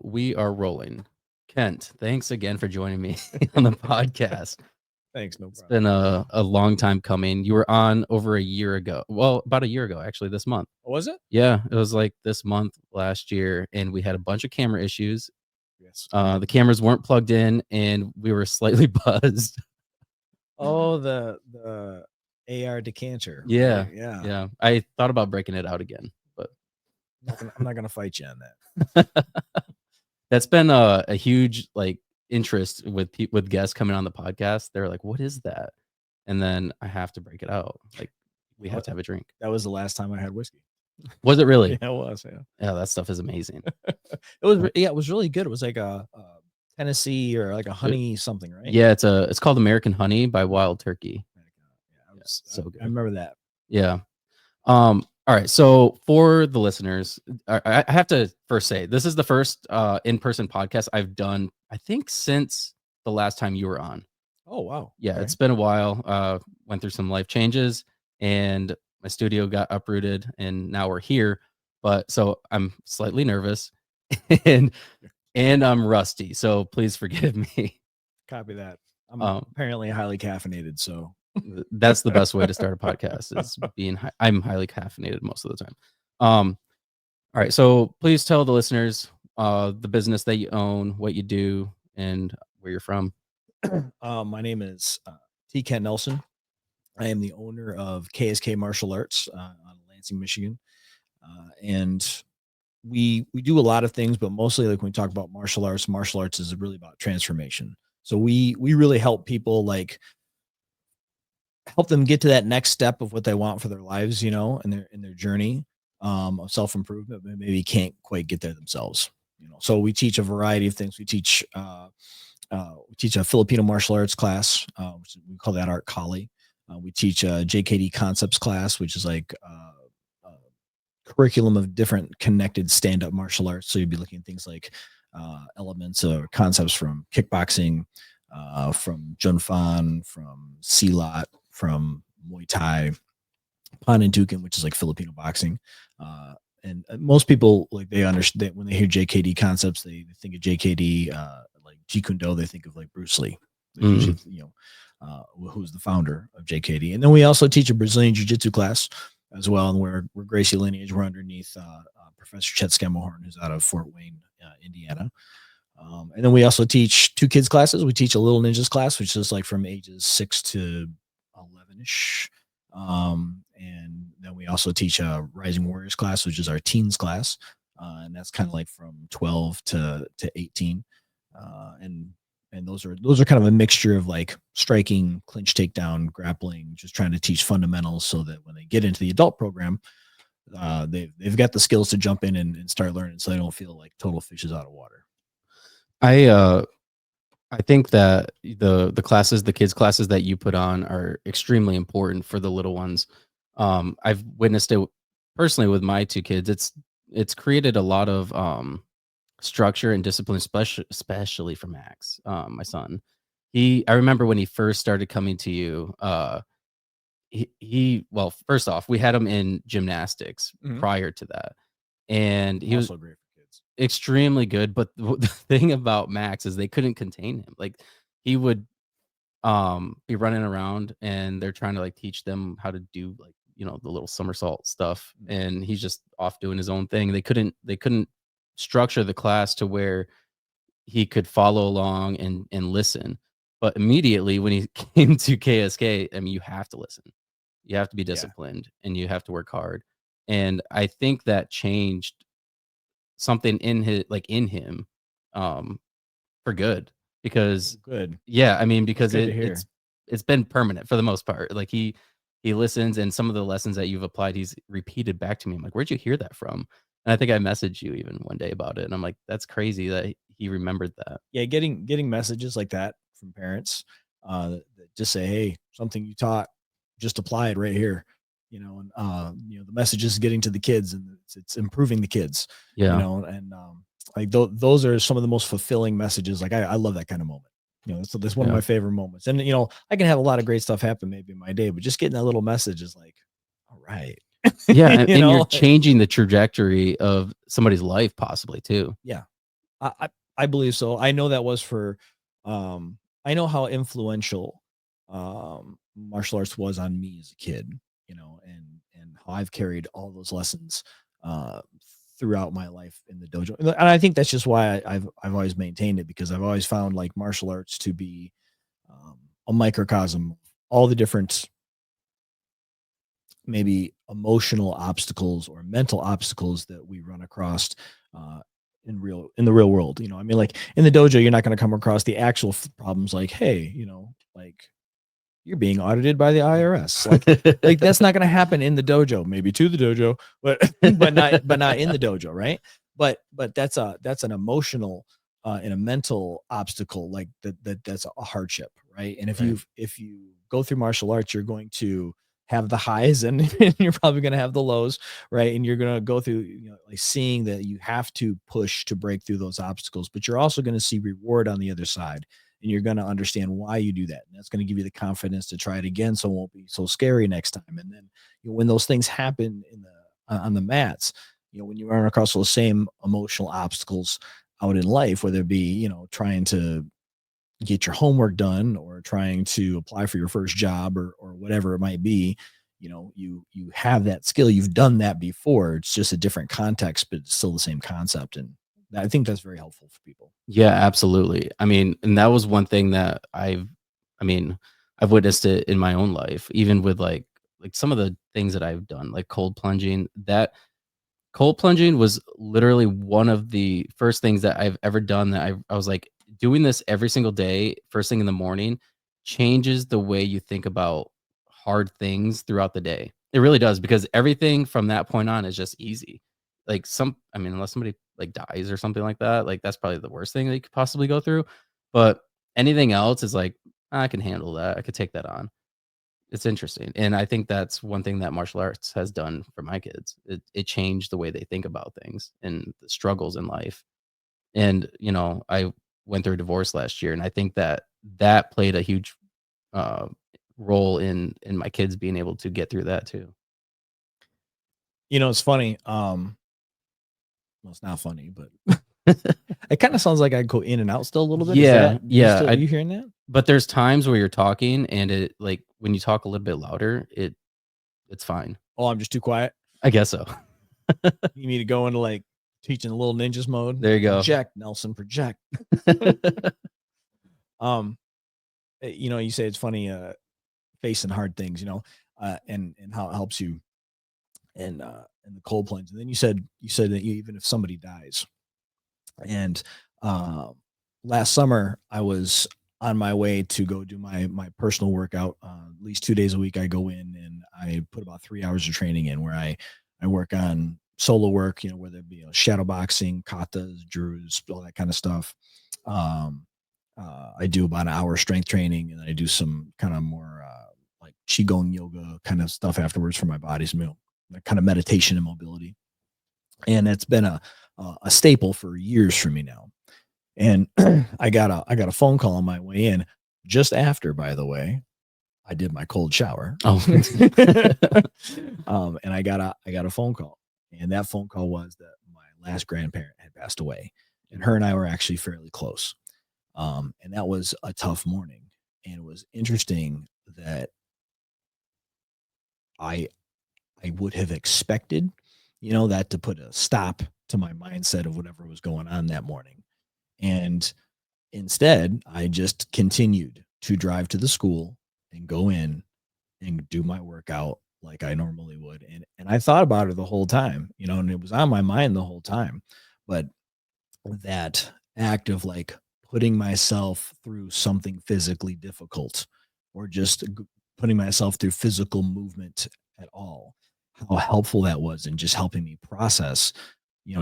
We are rolling. Kent, thanks again for joining me on the podcast. Thanks, no It's problem. been a long time coming. You were on over a year ago. Well, about a year ago, actually, this month. Was it? Yeah, it was like this month last year, and we had a bunch of camera issues. Yes. The cameras weren't plugged in, and we were slightly buzzed. Oh, the AR decanter. Yeah, right? Yeah. yeah. I thought about breaking it out again, but I'm not gonna fight you on that. that's been a huge interest with guests coming on the podcast. They're like, "What is that?" And then I have to break it out. Like, we have to have a drink. That was the last time I had whiskey. Was it really? Yeah, it was. Yeah. Yeah, that stuff is amazing. It was. Yeah, it was really good. It was like a Tennessee or like a honey something, right? Yeah, it's called American Honey by Wild Turkey. Yeah, So good. I remember that. Yeah. All right. So for the listeners, I have to first say this is the first in-person podcast I've done, I think, since the last time you were on. Oh wow. Yeah, Okay. it's been a while. Went through some life changes, and my studio got uprooted, and now we're here. But so I'm slightly nervous, and I'm rusty. So please forgive me. Copy that. I'm apparently highly caffeinated, so That's the best way to start a podcast is being I'm highly caffeinated most of the time. All right, so please tell the listeners the business that you own, what you do, and where you're from. My name is T. Kent Nelson. I am the owner of KSK Martial Arts on Lansing, Michigan, and we do a lot of things, but mostly like when we talk about martial arts is really about transformation. So we really help people help them get to that next step of what they want for their lives, in their journey of self-improvement, but maybe can't quite get there themselves. So we teach a variety of things. We teach a Filipino martial arts class, which we call that Art Kali. We teach a JKD concepts class, which is like a curriculum of different connected stand-up martial arts. So you'd be looking at things like elements or concepts from kickboxing, from Junfan, from Silat, from Muay Thai, Panintukan, which is like Filipino boxing. And most people, like, they understand when they hear JKD concepts, they think of JKD, like Jeet Kune Do, they think of like Bruce Lee, usually, who's the founder of JKD. And then we also teach a Brazilian Jiu-Jitsu class as well. And we're Gracie lineage. We're underneath Professor Chet Scammahorn, who's out of Fort Wayne, Indiana. And then we also teach 2 kids classes. We teach a Little Ninjas class, which is like from ages 6 to 11-ish. And then we also teach a Rising Warriors class, which is our teens class. And that's kind of like from 12 to 18. And those are kind of a mixture of like striking, clinch, takedown, grappling, just trying to teach fundamentals so that when they get into the adult program, they've got the skills to jump in and start learning, so they don't feel like total fishes out of water. I think that the kids classes that you put on are extremely important for the little ones. I've witnessed it personally with my 2 kids. It's created a lot of structure and discipline, especially for Max, my son. I remember when he first started coming to you, well, first off, we had him in gymnastics prior to that, and he Also was great for kids. extremely good. But the thing about Max is they couldn't contain him. Like, he would be running around, and they're trying to like teach them how to do like the little somersault stuff, and he's just off doing his own thing. They couldn't structure the class to where he could follow along and listen. But immediately when he came to KSK, I mean, you have to listen, you have to be disciplined, and you have to work hard. And I think that changed something in him for good, because Good. yeah, I mean, because Good to hear. it's been permanent for the most part. Like, he listens, and some of the lessons that you've applied, he's repeated back to me. I'm like, where'd you hear that from? And I think I messaged you even one day about it, and I'm like, that's crazy that he remembered that. Yeah, getting messages like that from parents that just say, hey, something you taught, just apply it right here. And the message is getting to the kids, and it's improving the kids. Yeah. And like those are some of the most fulfilling messages. Like I love that kind of moment. So that's one of my favorite moments. And I can have a lot of great stuff happen maybe in my day, but just getting that little message is like, all right. Yeah, and you're changing the trajectory of somebody's life possibly too. Yeah. I I believe so. I know that was for, I know how influential, martial arts was on me as a kid, and how I've carried all those lessons, uh, throughout my life in the dojo. And I think that's just why I've always maintained it, because I've always found like martial arts to be, um, a microcosm of all the different, maybe emotional obstacles or mental obstacles that we run across, uh, in the real world. I mean, like in the dojo, you're not going to come across the actual problems like, hey, like you're being audited by the IRS. Like that's not going to happen in the dojo. Maybe to the dojo, but but not in the dojo, right? But that's an emotional, and a mental obstacle, like that's a hardship, right? And Right. if you go through martial arts, you're going to have the highs, and you're probably going to have the lows, right? And you're going to go through, like seeing that you have to push to break through those obstacles, but you're also going to see reward on the other side, and you're going to understand why you do that. And that's going to give you the confidence to try it again, so it won't be so scary next time. And then, when those things happen on the mats, when you run across those same emotional obstacles out in life, whether it be, trying to get your homework done, or trying to apply for your first job, or whatever it might be, you have that skill, you've done that before, it's just a different context, but it's still the same concept. And I think that's very helpful for people. Yeah, absolutely. I mean, and that was one thing that I mean, I've witnessed it in my own life, even with like some of the things that I've done, like cold plunging. That cold plunging was literally one of the first things that I've ever done that I was like, doing this every single day, first thing in the morning, changes the way you think about hard things throughout the day. It really does, because everything from that point on is just easy. Like I mean, unless somebody like dies or something like that, like that's probably the worst thing that you could possibly go through. But anything else is like, I can handle that. I could take that on. It's interesting, and I think that's one thing that martial arts has done for my kids. It changed the way they think about things and the struggles in life. And, I went through a divorce last year, and I think that that played a huge, uh, role in my kids being able to get through that too. It's funny. Well, it's not funny, but it kind of sounds like I go in and out still a little bit. Is Yeah, that yeah, are you hearing that? but there's times where you're talking and it like, when you talk a little bit louder, it's fine. Oh, I'm just too quiet. I guess so. You need to go into like teaching a little ninjas mode. There you go. Project, Nelson, project. Um, you say it's funny, facing hard things, and how it helps you, and the cold plunge. And then you said that even if somebody dies, and uh, last summer I was on my way to go do my personal workout. At least 2 days a week, I go in and I put about 3 hours of training in, where I work on solo work, whether it be, shadow boxing, katas, drews, all that kind of stuff. Um, I do about an hour strength training, and then I do some kind of more, like qigong yoga kind of stuff afterwards for my body's meal, like kind of meditation and mobility. And it's been a staple for years for me now. And I got a phone call on my way in, just after, by the way, I did my cold shower. Oh. And I got a phone call, and that phone call was that my last grandparent had passed away, and her and I were actually fairly close. And that was a tough morning, and it was interesting that I I would have expected, that to put a stop to my mindset of whatever was going on that morning. And instead, I just continued to drive to the school and go in and do my workout like I normally would. And I thought about it the whole time, and it was on my mind the whole time. But that act of like putting myself through something physically difficult, or just putting myself through physical movement at all, how helpful that was in just helping me process,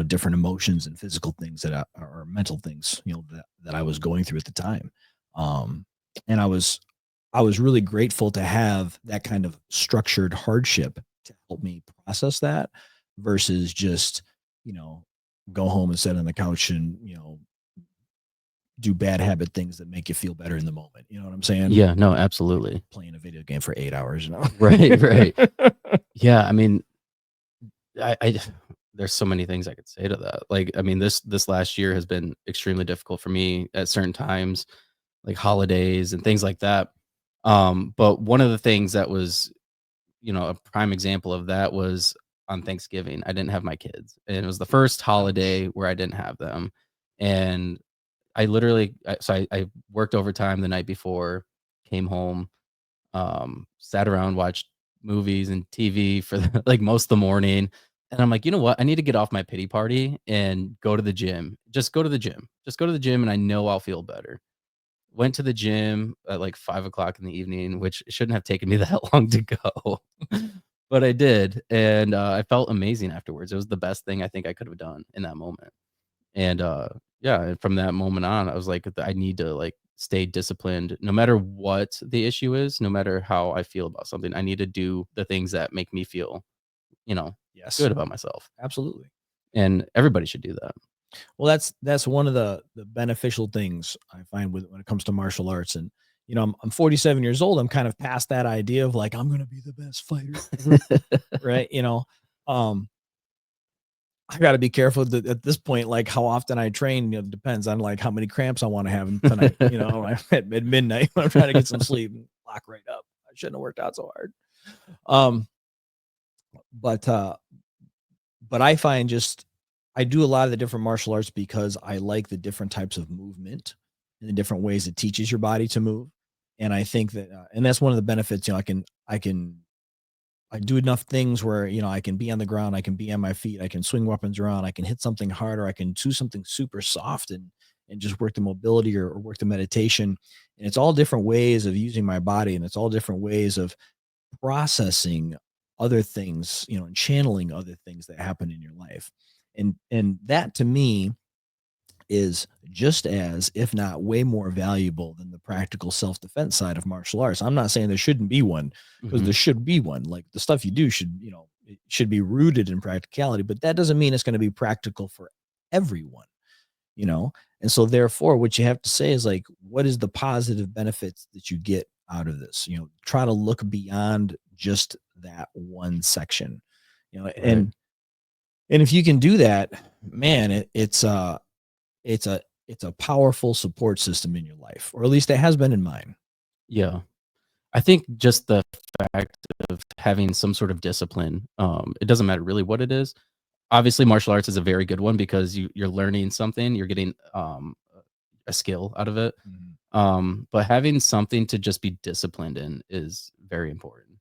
different emotions and physical things that are mental things, that I was going through at the time. Um, and I was really grateful to have that kind of structured hardship to help me process that, versus just, you know, go home and sit on the couch and, do bad habit things that make you feel better in the moment. You know what I'm saying? Yeah, no, absolutely. Playing a video game for 8 hours, Right, right. Yeah, I mean, I there's so many things I could say to that. Like, I mean, this last year has been extremely difficult for me at certain times, like holidays and things like that. But one of the things that was, a prime example of that was on Thanksgiving. I didn't have my kids, and it was the first Ouch. holiday where I didn't have them. And I literally, I worked overtime the night before, came home, sat around, watched movies and TV for like most of the morning. And I'm like, you know what? I need to get off my pity party and go to the gym. Just go to the gym. Just go to the gym, and I know I'll feel better. Went to the gym at like 5 o'clock in the evening, which shouldn't have taken me that long to go, but I did, and I felt amazing afterwards. It was the best thing I think I could have done in that moment. And yeah, and from that moment on, I was like, I need to like stay disciplined no matter what the issue is, no matter how I feel about something. I need to do the things that make me feel, you know, Yes, good about myself. absolutely. And everybody should do that. Well, that's one of the beneficial things I find with when it comes to martial arts. And I'm 47 years old. I'm kind of past that idea of like I'm gonna be the best fighter ever, right? Um, I got to be careful at this point, like how often I train. Depends on like how many cramps I want to have tonight. At midnight when I'm trying to get some sleep and lock right up. I shouldn't have worked out so hard. Um, but I find just I do a lot of the different martial arts because I like the different types of movement and the different ways it teaches your body to move. And I think that, and that's one of the benefits. I do enough things where I can be on the ground, I can be on my feet, I can swing weapons around, I can hit something harder, I can do something super soft and just work the mobility or work the meditation. And it's all different ways of using my body, and it's all different ways of processing other things, and channeling other things that happen in your life. And that to me is just as, if not way more valuable than the practical self-defense side of martial arts. I'm not saying there shouldn't be one, because Hmm. there should be one. Like the stuff you do should, it should be rooted in practicality, but that doesn't mean it's going to be practical for everyone, you know? And so therefore what you have to say is like, what is the positive benefits that you get out of this? Try to look beyond just that one section, Right. and if you can do that, man, it's a it's a powerful support system in your life, or at least it has been in mine. Yeah. I think just the fact of having some sort of discipline, it doesn't matter really what it is. Obviously, martial arts is a very good one because you're learning something, you're getting a skill out of it. Mhm. But having something to just be disciplined in is very important.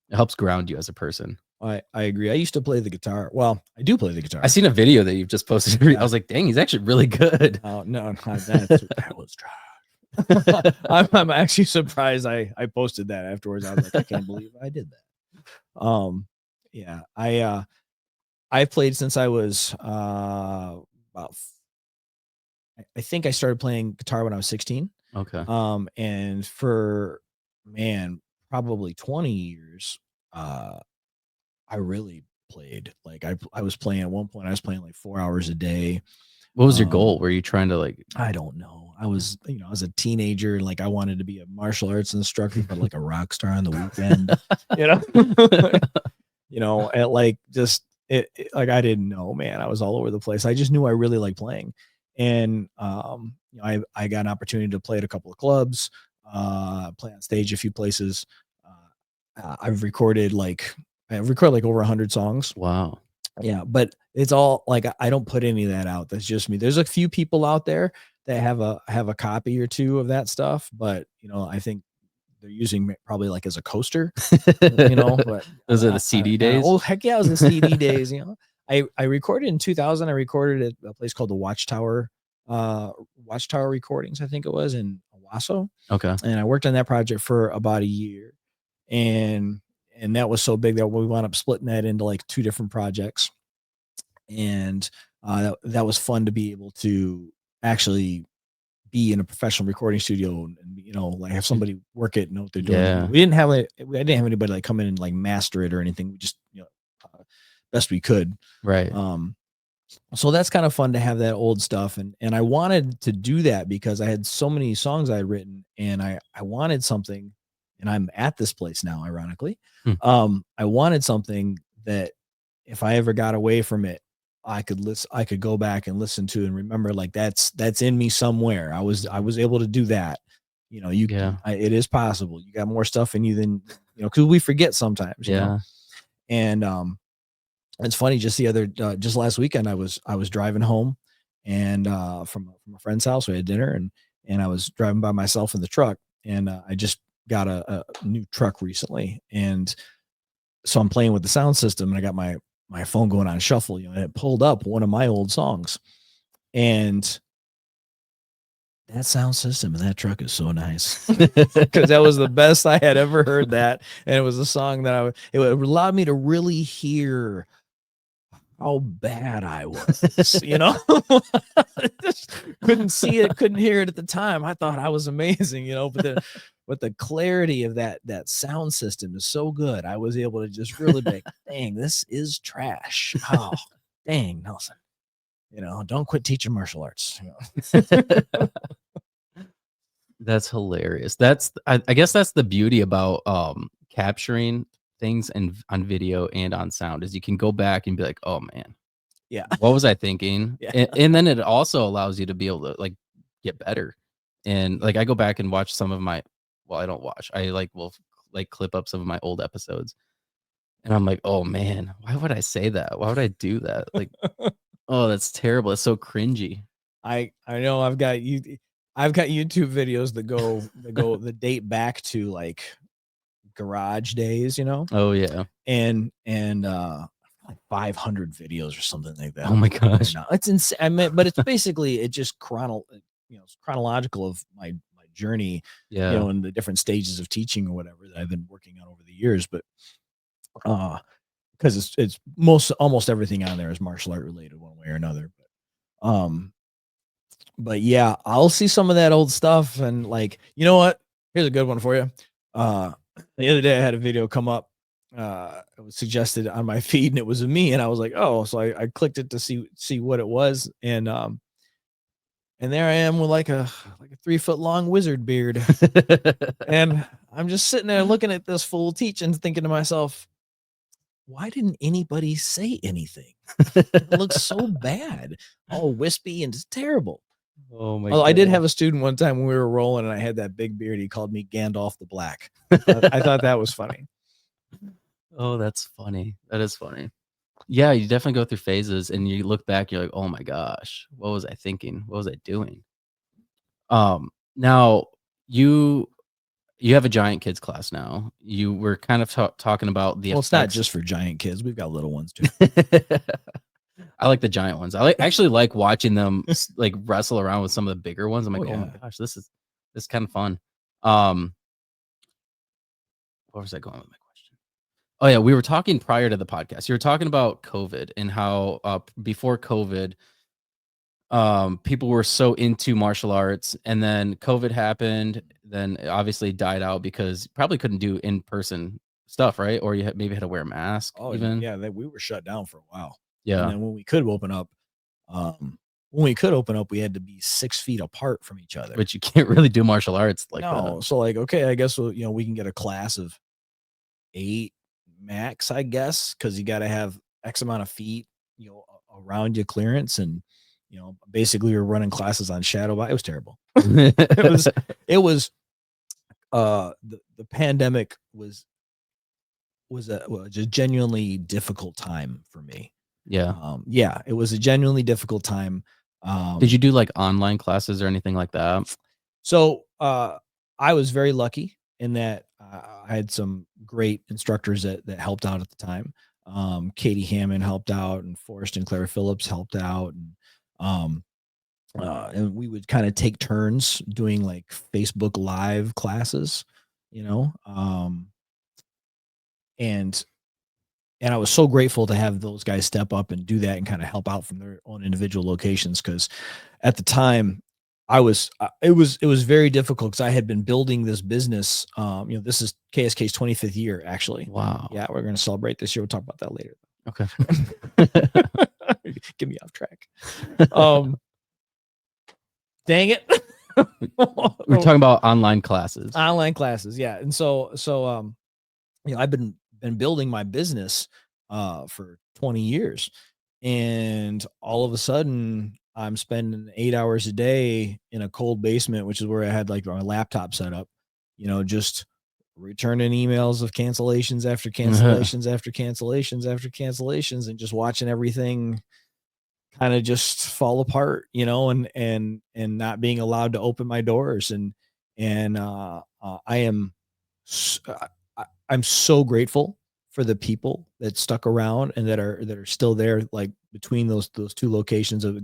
It helps ground you as a person. I agree. I used to play the guitar. Well, I do play the I guitar. seen a video that you've just posted. I Yeah. was like, dang, he's actually really good. Oh no, not that was trash. I'm actually surprised I posted that afterwards. I was like, I can't believe I did that. Yeah, I've played since I was about I think I started playing guitar when I was 16. Okay. And for man, probably 20 years, uh, I really played. Like I was playing at one point, I was playing like 4 hours a day. What was your Um, goal? Were you trying to like I don't know. I was a teenager, like I wanted to be a martial arts instructor, but like a rock star on the weekend, you know, at like just like I didn't know, man. I was all over the place. I just knew I really liked playing. And I got an opportunity to play at a couple of clubs, play on stage a few places. I've recorded like over 100 songs. wow. Yeah, but it's all like I don't put any of that out. That's just me. There's a few people out there that have a copy or two of that stuff, but I think they're using it probably like as a coaster, but Those are the CD days? oh heck yeah, it was the CD days. I recorded in 2000. I recorded at a place called the Watchtower Recordings, I think it was in Owasso, Okay. and I worked on that project for about a year, and that was so big that we wound up splitting that into like two different projects, and that was fun to be able to actually be in a professional recording studio and like have Mm, somebody work it, know what they're doing. yeah. We didn't have anybody like come in and like master it or anything. We just best we could. Right. Um, so that's kind of fun to have that old stuff, and I wanted to do that because I had so many songs I had written, and I wanted something, and I'm at this place now, ironically. Hmm. I wanted something that if I ever got away from it, I could go back and listen to and remember, like, that's in me somewhere. I was able to do that. Yeah. It is possible. You got more stuff in you than, because we forget sometimes, Yeah. and it's funny, just last weekend I was driving home, and from a friend's house. We had dinner, and I was driving by myself in the truck, and I just got a new truck recently, and so I'm playing with the sound system, and I got my phone going on shuffle, and it pulled up one of my old songs, and that sound system in that truck is so nice, because that was the best I had ever heard that, and it was a song that it allowed me to really hear how bad I was, Just couldn't see it, couldn't hear it at the time. I thought I was amazing, but the clarity of that sound system is so good. I was able to just really be like, dang, this is trash. Oh, dang, Nelson. Don't quit teaching martial arts. That's hilarious. I guess that's the beauty about capturing things and on video and on sound is you can go back and be like, "Oh man, Yeah. what was I thinking?" Yeah. And then it also allows you to be able to like get better. And like I go back and watch some of my well, I don't watch. I like will like clip up some of my old episodes. And I'm like, "Oh man, why would I say that? Why would I do that?" Like, "Oh, that's terrible. It's so cringy." I know I've got YouTube videos that date back to like garage days, Oh yeah. and like 500 videos or something like that. Oh my gosh. Now it's insane. But it's basically it just it's chronological of my journey, Yeah. and the different stages of teaching or whatever that I've been working on over the years. But uh, because it's almost everything on there is martial art related one way or another. But yeah, I'll see some of that old stuff and like, you know what? Here's a good one for you. Uh, the other day I had a video come up. It was suggested on my feed and it was me, and I was like, oh, so I clicked it to see what it was, and there I am with like a 3 foot long wizard beard, and I'm just sitting there looking at this fool teaching, thinking to myself, why didn't anybody say anything? It looks so bad, all wispy and just terrible. Oh my Well, I did have gosh. a student one time when we were rolling and I had that big beard. He called me Gandalf the Black. I thought that was funny. Oh, that's funny. That is funny. Yeah, you definitely go through phases and you look back, you're like, "Oh my gosh, what was I thinking? What was I doing?" Now you you have a giant kids class now. You were kind of talking about the Well, it's not effects. just for giant kids. We've got little ones too. I like the giant ones. Actually like watching them like wrestle around with some of the bigger ones. I'm like, Oh "Oh my yeah. gosh, this is kind of fun." Um, where was I going with my question? Oh yeah, we were talking prior to the podcast. You were talking about COVID and how before COVID, people were so into martial arts, and then COVID happened. Then it obviously died out because probably couldn't do in person stuff, right? Or maybe had to wear a mask Oh even. yeah. We were shut down for a while, and Yeah, then um, we had to be 6 feet apart from each other. but you can't really do martial arts like that. No, so like, okay, I guess we can get a class of 8 max, I guess, because you got to have X amount of feet, around you clearance, and basically we're running classes on shadow box. It was terrible. It was the pandemic was a genuinely difficult time for me. Yeah. Yeah, it was a genuinely difficult time. Did you Um, do like online classes or anything like that? so I was very lucky in that I had some great instructors that helped out at the time. Katie Hammond helped out, and Forrest and Clara Phillips helped out, um, and we would kind of take turns doing like Facebook Live classes, you know, and and I was so grateful to have those guys step up and do that and kind of help out from their own individual locations, because at the time it was very difficult because I had been building this business. This is KSK's 25th year actually. Wow. Yeah, we're going to celebrate this year. We'll talk about that later. Okay. Get me off track. Um, Dang it. We're talking about online classes. Online classes, yeah. And so I've been building my business for 20 years. And all of a sudden, I'm spending 8 hours a day in a cold basement, which is where I had like my laptop set up, just returning emails of cancellations after cancellations after cancellations after cancellations, and just watching everything kind of just fall apart, and not being allowed to open my doors. And I am I'm so grateful for the people that stuck around and that are still there, like between those two locations of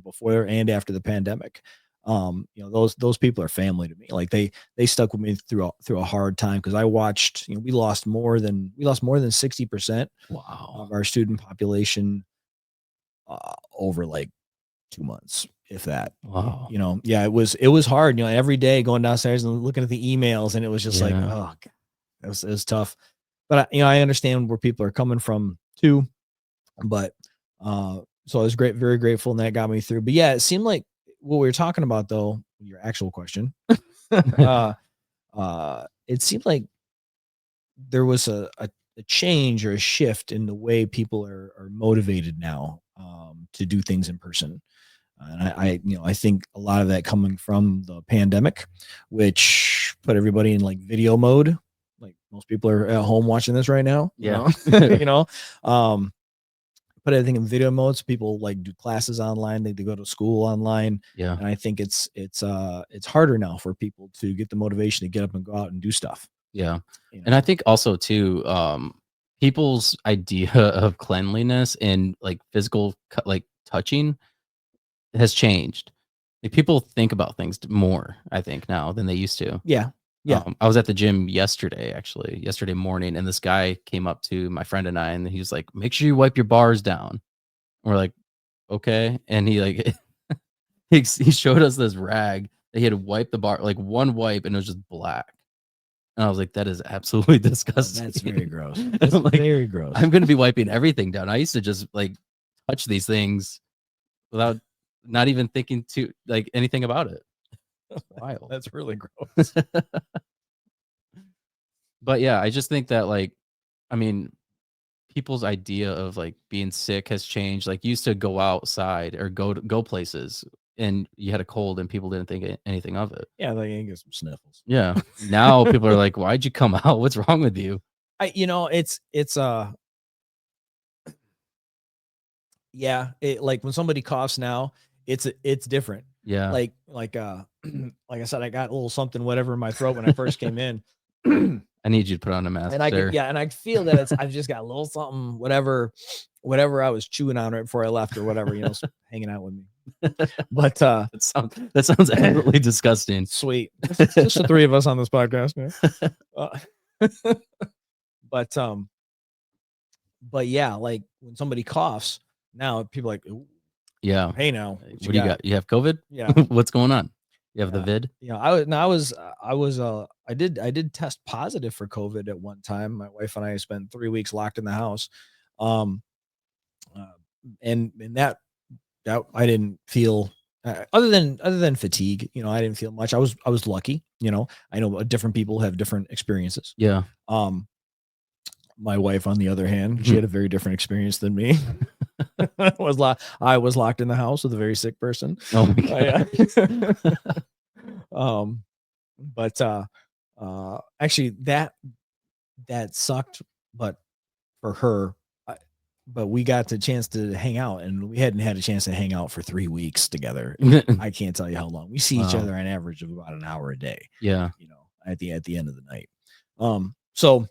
before and after the pandemic. Those people are family to me. Like they stuck with me through a hard time, because I watched, we lost more than 60% of Wow. our student population over like 2 months, if that. Wow. Yeah, it was hard. Every day going downstairs and looking at the emails, and it was just like, Yeah. oh God, it was tough. But I understand where people are coming from too. But so I was very grateful, and that got me through. But yeah, it seemed like what we were talking about, though, your actual question, uh, it seemed like there was a change or a shift in the way people are motivated now, to do things in person. And I think a lot of that coming from the pandemic, which put everybody in like video mode. Like most people are at home watching this right now, Yeah. you know, um, put everything in video mode. So people like do classes online, they go to school online. Yeah. And I think it's harder now for people to get the motivation to get up and go out and do stuff, Yeah. you And I know? think also too, people's idea of cleanliness and like physical like touching has changed. Like people think about things more, I think, now than they used to. Yeah. Yeah. I was at the gym yesterday morning, and this guy came up to my friend and I, and he was like, "Make sure you wipe your bars down." And we're like, "Okay." And he like he showed us this rag that he had wiped the bar, like one wipe, and it was just black. And I was like, "That is absolutely Oh, that's very disgusting." gross. And That's I'm like, very gross. "I'm gonna be wiping everything down." I used to just like touch these things without not even thinking to like anything about it. It's wild. That's really gross. But yeah, I just think that like, I mean, people's idea of like being sick has changed. Like, you used to go outside or go places, and you had a cold, and people didn't think anything of it. Yeah, like you get some sniffles. Yeah. Now people are like, "Why'd you come out? What's wrong with you?" It's yeah, like when somebody coughs now, it's different. Yeah. Like I said, I got a little something whatever in my throat when I first came in. And I need you to put on a mask, I can, sir. yeah, and I feel that I've just got a little something, whatever I was chewing on right before I left or whatever, hanging out with me. But That sounds absolutely disgusting. sweet. Just the three of us on this podcast, man. Uh, but but yeah, like when somebody coughs, now people are like, "Ooh, Yeah. hey, now what What you do you got?" got? You have COVID? Yeah, What's going on? You have the yeah. vid? I did test positive for COVID at one time. My wife and I spent 3 weeks locked in the house, um, uh, and that I didn't feel, other than fatigue. I didn't feel much. I was lucky. I know different people have different experiences. Yeah. Um, my wife, on the other hand, she Mhm. had a very different experience than me. I was locked in the house with a very sick person. Oh my I, god. um, but actually, that sucked. But for her, I, but we got the chance to hang out, and we hadn't had a chance to hang out for 3 weeks together. I can't tell you how long. We see each Wow. other on average of about an hour a day. Yeah. At the end of the night. So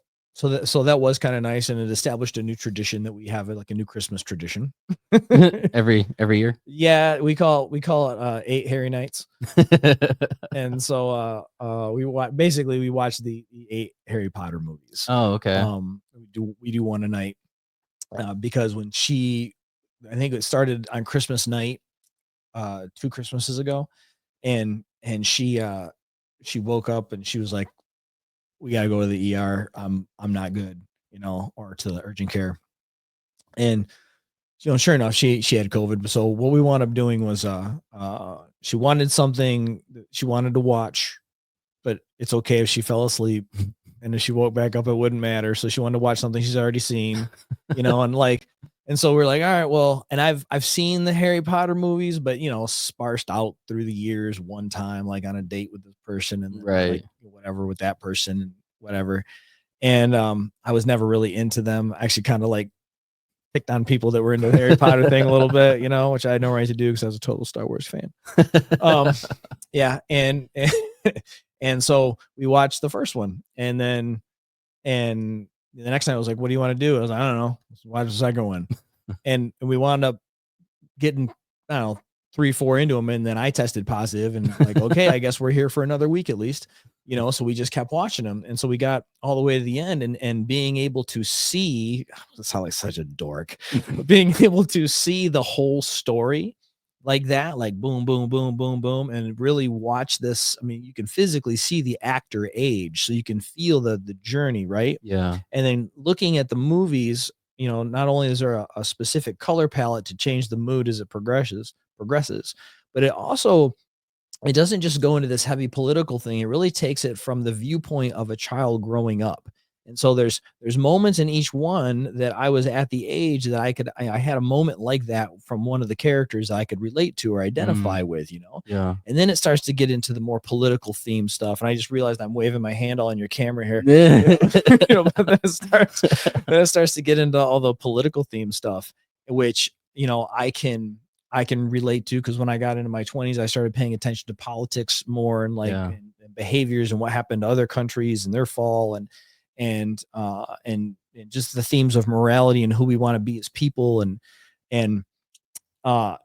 that was kind of nice, and it established a new tradition that we have, like a new Christmas tradition. Every year? Yeah, we call it 8 hairy nights. And so basically we watch the 8 Harry Potter movies. Oh, okay. We do one a night, because I think it started on Christmas night, 2 Christmases ago, and she woke up and she was like, "We gotta go to the ER. I'm not good," or to the urgent care. And sure enough, she had COVID. So what we wound up doing was, she wanted something that she wanted to watch, but it's okay if she fell asleep, and if she woke back up, it wouldn't matter. So she wanted to watch something she's already seen, and like, And so we're like, all right, well, and I've seen the Harry Potter movies, but sparsed out through the years, one time, like on a date with this person, and then like Right. whatever with that person and whatever. And I was never really into them. I actually kind of like picked on people that were into the Harry Potter thing a little bit, which I had no right to do because I was a total Star Wars fan. Um, yeah, and so we watched the first one, and then and the next night I was like, "What do you want to do?" I was like, "I don't know. Let's watch the second one," and we wound up getting, I don't know, 3, 4 into them, and then I tested positive, and like, okay, I guess we're here for another week at least, so we just kept watching them, and so we got all the way to the end, and being able to see, that's how like such a dork, but being able to see the whole story like that, like boom, boom, boom, boom, boom, and really watch this. I mean, you can physically see the actor age, so you can feel the journey, right? Yeah. And then looking at the movies, not only is there a specific color palette to change the mood as it progresses, but it doesn't just go into this heavy political thing. It really takes it from the viewpoint of a child growing up. And so there's moments in each one that I was at the age that I had a moment like that from one of the characters I could relate to or identify Mm, with. yeah. And then it starts to get into the more political theme stuff. And I just realized I'm waving my hand all on your camera here. But then it starts to get into all the political theme stuff, which, I can relate to, because when I got into my 20s, I started paying attention to politics more, and like Yeah. and behaviors and what happened to other countries and their fall, and just the themes of morality and who we want to be as people, and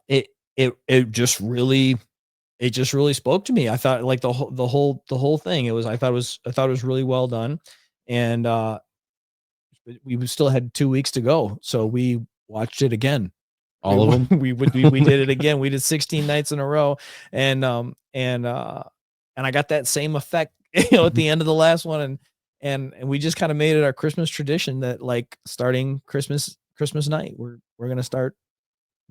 it just really spoke to me. I thought like the whole thing, I thought it was really well done. And we still had 2 weeks to go, so we watched it again. We All of them? we did it again. We did 16 nights in a row, and I got that same effect, at the end of the last one, and we just kind of made it our Christmas tradition that, like, starting Christmas night, we're gonna start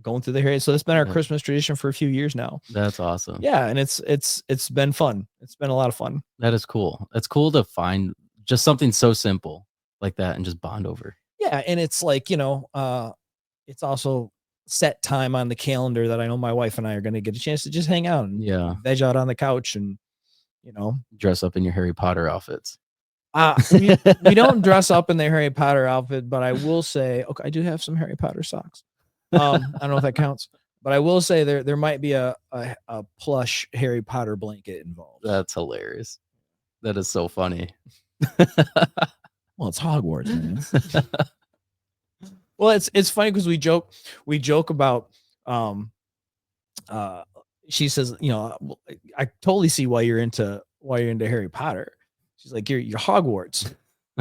going through the Harry. So it's been our That Christmas tradition for a few years now. that's awesome. Yeah, and it's been fun. It's been a lot of fun. That is cool. It's cool to find just something so simple like that and just bond over. Yeah, and it's like, it's also set time on the calendar that I know my wife and I are gonna get a chance to just hang out and Yeah. veg out on the couch, and you know, Dress up in your Harry Potter outfits. we don't dress up in the Harry Potter outfit, but I will say, okay, I do have some Harry Potter socks. I don't know if that counts, but I will say there might be a plush Harry Potter blanket involved. That's hilarious. That is so funny. Well, it's Hogwarts, man. Well, it's funny because we joke about, um uh she says, "Well, I totally see why you're into Harry Potter." She's like, "You're Hogwarts."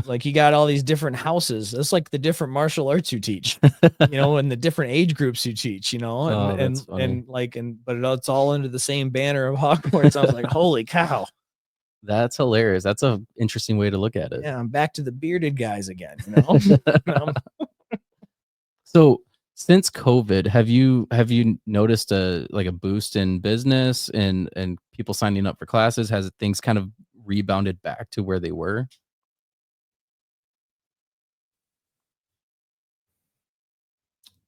Like, you got all these different houses. That's like the different martial arts you teach, and the different age groups you teach, and Oh, that's and funny. and like and but it's all under the same banner of Hogwarts. I was like, "Holy cow." That's hilarious. That's a interesting way to look at it. Yeah, I'm back to the bearded guys again. Um, So, since COVID, have you noticed a boost in business and people signing up for classes? Has things kind of rebounded back to where they were?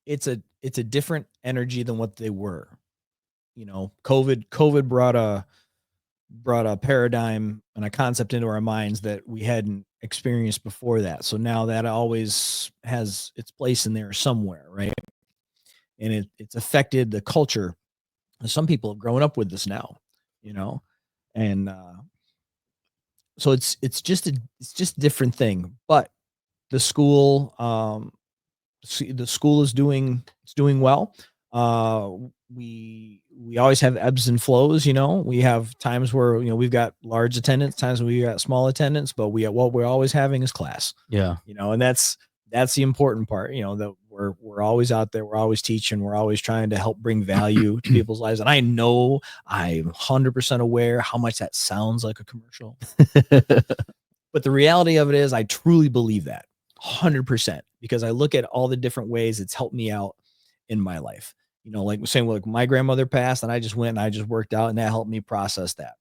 it's a different energy than what they were. COVID brought a paradigm and a concept into our minds that we hadn't experienced before that. So now that always has its place in there somewhere, right? And it's affected the culture. Some people have grown up with this now, you know, and so it's just a different thing. But the school, the school is doing well. Uh, we always have ebbs and flows. We have times where we've got large attendance, times when we got small attendance, but what we're always having is class. Yeah. And that's the important part. That we're always out there, we're always teaching, we're always trying to help bring value to people's lives. And I know I'm 100% aware how much that sounds like a commercial, but the reality of it is I truly believe that 100%, because I look at all the different ways it's helped me out in my life. Like saying, like, my grandmother passed and I just went and I just worked out, and that helped me process that.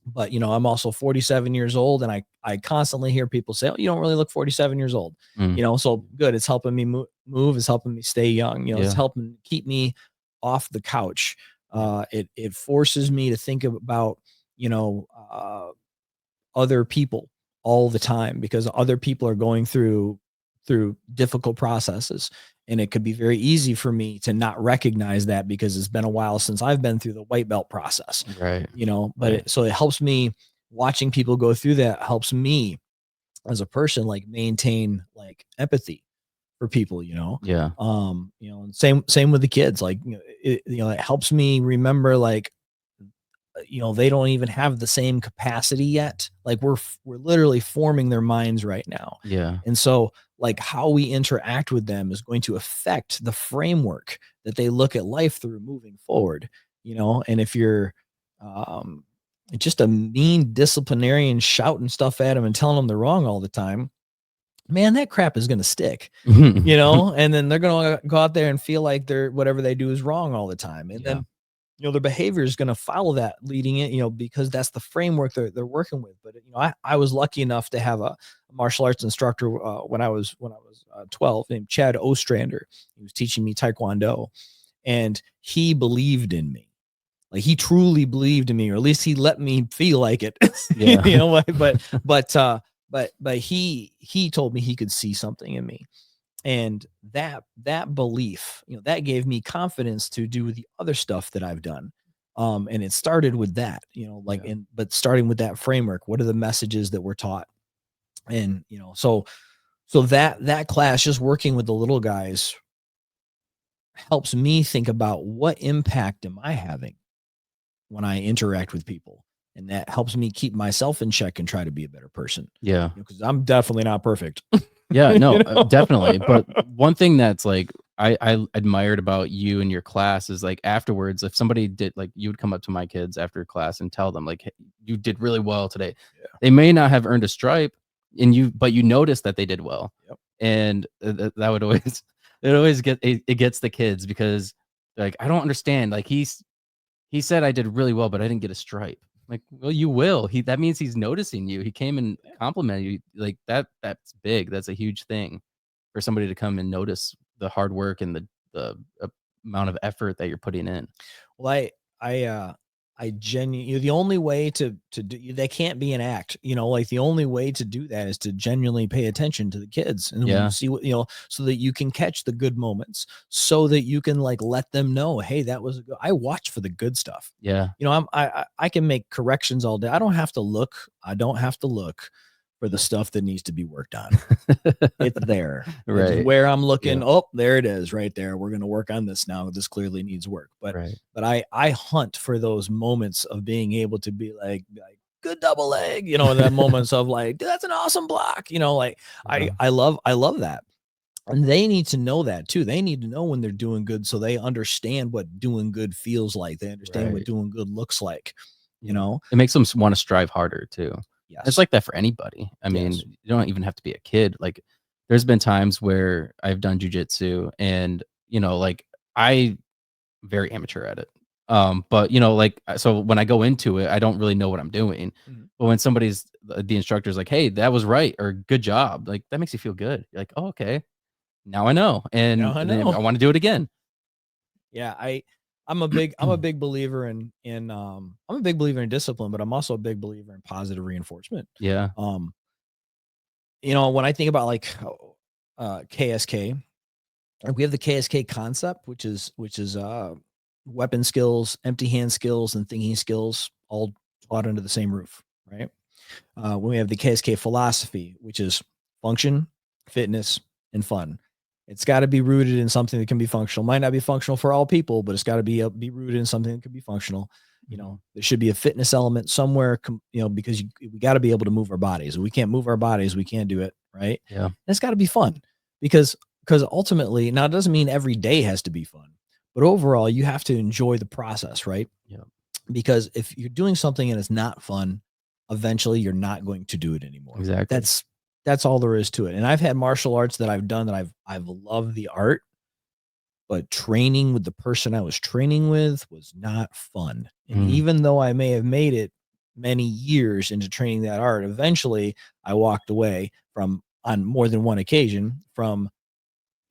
But I'm also 47 years old, and I constantly hear people say, "Oh, you don't really look 47 years old." Mm. So good. It's helping me move. move. It's helping me stay young. It's Yeah. helping keep me off the couch. Yeah. It forces me to think about, you know, uh, other people all the time, because other people are going through difficult processes, and it could be very easy for me to not recognize that because it's been a while since I've been through the white belt process, Right. but Right. so it helps me. Watching people go through that helps me as a person, like, maintain like empathy for people, Yeah. and same with the kids, like, it helps me remember, like, they don't even have the same capacity yet. Like, we're literally forming their minds right now. Yeah. And so, like, how we interact with them is going to affect the framework that they look at life through moving forward. And if you're um just a mean disciplinarian shouting stuff at them and telling them they're wrong all the time, man, that crap is going to stick. And then they're going to go out there and feel like they're whatever they do is wrong all the time. And Yeah. then their behavior is going to follow that leading it, because that's the framework they're working with. But I was lucky enough to have a martial arts instructor when I was 12, named Chad Ostrander. He was teaching me Taekwondo, and he believed in me. Like, he truly believed in me, or at least he let me feel like it. Yeah. But he told me he could see something in me, and that belief, that gave me confidence to do the other stuff that I've done. And it started with that, Yeah. but starting with that framework, what are the messages that we're taught? And so that class, just working with the little guys, helps me think about what impact am I having when I interact with people. And that helps me keep myself in check and try to be a better person, Yeah. because I'm definitely not perfect. Yeah, no, You know? definitely. But one thing that's like I admired about you and your class is like afterwards, if somebody did like you would come up to my kids after class and tell them like, "Hey, you did really well today." Yeah. They may not have earned a stripe, but you noticed that they did well, Yep. and that would always it always it gets the kids because like I don't understand. Like he said I did really well, but I didn't get a stripe. Like, well, you will. That means he's noticing you. He came and complimented you. Like that's big. That's a huge thing for somebody to come and notice the hard work and the amount of effort that you're putting in. Well, I genuinely, the only way to do that can't be an act, like, the only way to do that is to genuinely pay attention to the kids, and when you Yeah. see what, so that you can catch the good moments, so that you can, like, let them know, hey, that was a good, I watch for the good stuff. Yeah. I can make corrections all day. I don't have to look for the stuff that needs to be worked on. It's there. It's Right. where I'm Yeah. looking. Oh, there it is right there. We're going to work on this now. This clearly needs work. But Right. but I hunt for those moments of being able to be like good double leg, and that moments of like, that's an awesome block, like, Yeah. I love that. And they need to know that too. They need to know when they're doing good, so they understand what doing good feels like. They understand what Right. doing good looks like, you Yeah. know? It makes them want to strive harder too. It's Yes. like that for anybody. I mean, Yes. you don't even have to be a kid. Like, there's been times where I've done jujitsu and, like I very amateur at it. But like so when I go into it, I don't really know what I'm doing. Mhm. But when the instructor's like, "Hey, that was right," or "Good job," like that makes you feel good. You're like, "Oh, okay, now I know," Now I and then I know. want to do it again. Yeah, I'm a big believer in discipline, but I'm also a big believer in positive reinforcement. Yeah, Um, when I think about, like, KSK, we have the KSK concept, which is weapon skills, empty hand skills, and thinking skills all taught under the same roof, right? When we have the KSK philosophy, which is function, fitness, and fun. It's got to be rooted in something that can be functional. Might not be functional for all people, but it's got to be rooted in something that can be functional. mhm, There should be a fitness element somewhere, because we got to be able to move our bodies. If we can't move our bodies, we can't do it, right? yeah, And it's got to be fun, because ultimately, now it doesn't mean every day has to be fun, but overall, you have to enjoy the process, right? yeah, Because if you're doing something and it's not fun, eventually you're not going to do it anymore. exactly. That's all there is to it. And I've had martial arts that I've done that I've loved the art, but training with the person I was training with was not fun. And Mm, even though I may have made it many years into training that art, eventually I walked away from, on more than one occasion, from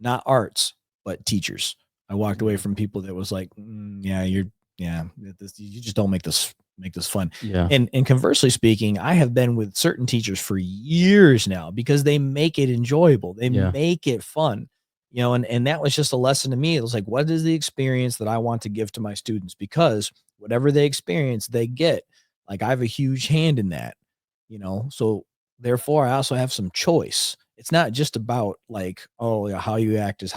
not arts, but teachers. I walked away Mhm. from people that was like, yeah, you just don't make this fun. Yeah. And conversely speaking, I have been with certain teachers for years now because they make it enjoyable. They Yeah. make it fun. And that was just a lesson to me. It was like, what is the experience that I want to give to my students? Because whatever they experience, they get. Like I have a huge hand in that. So therefore I also have some choice. It's not just about like, oh yeah, how you act is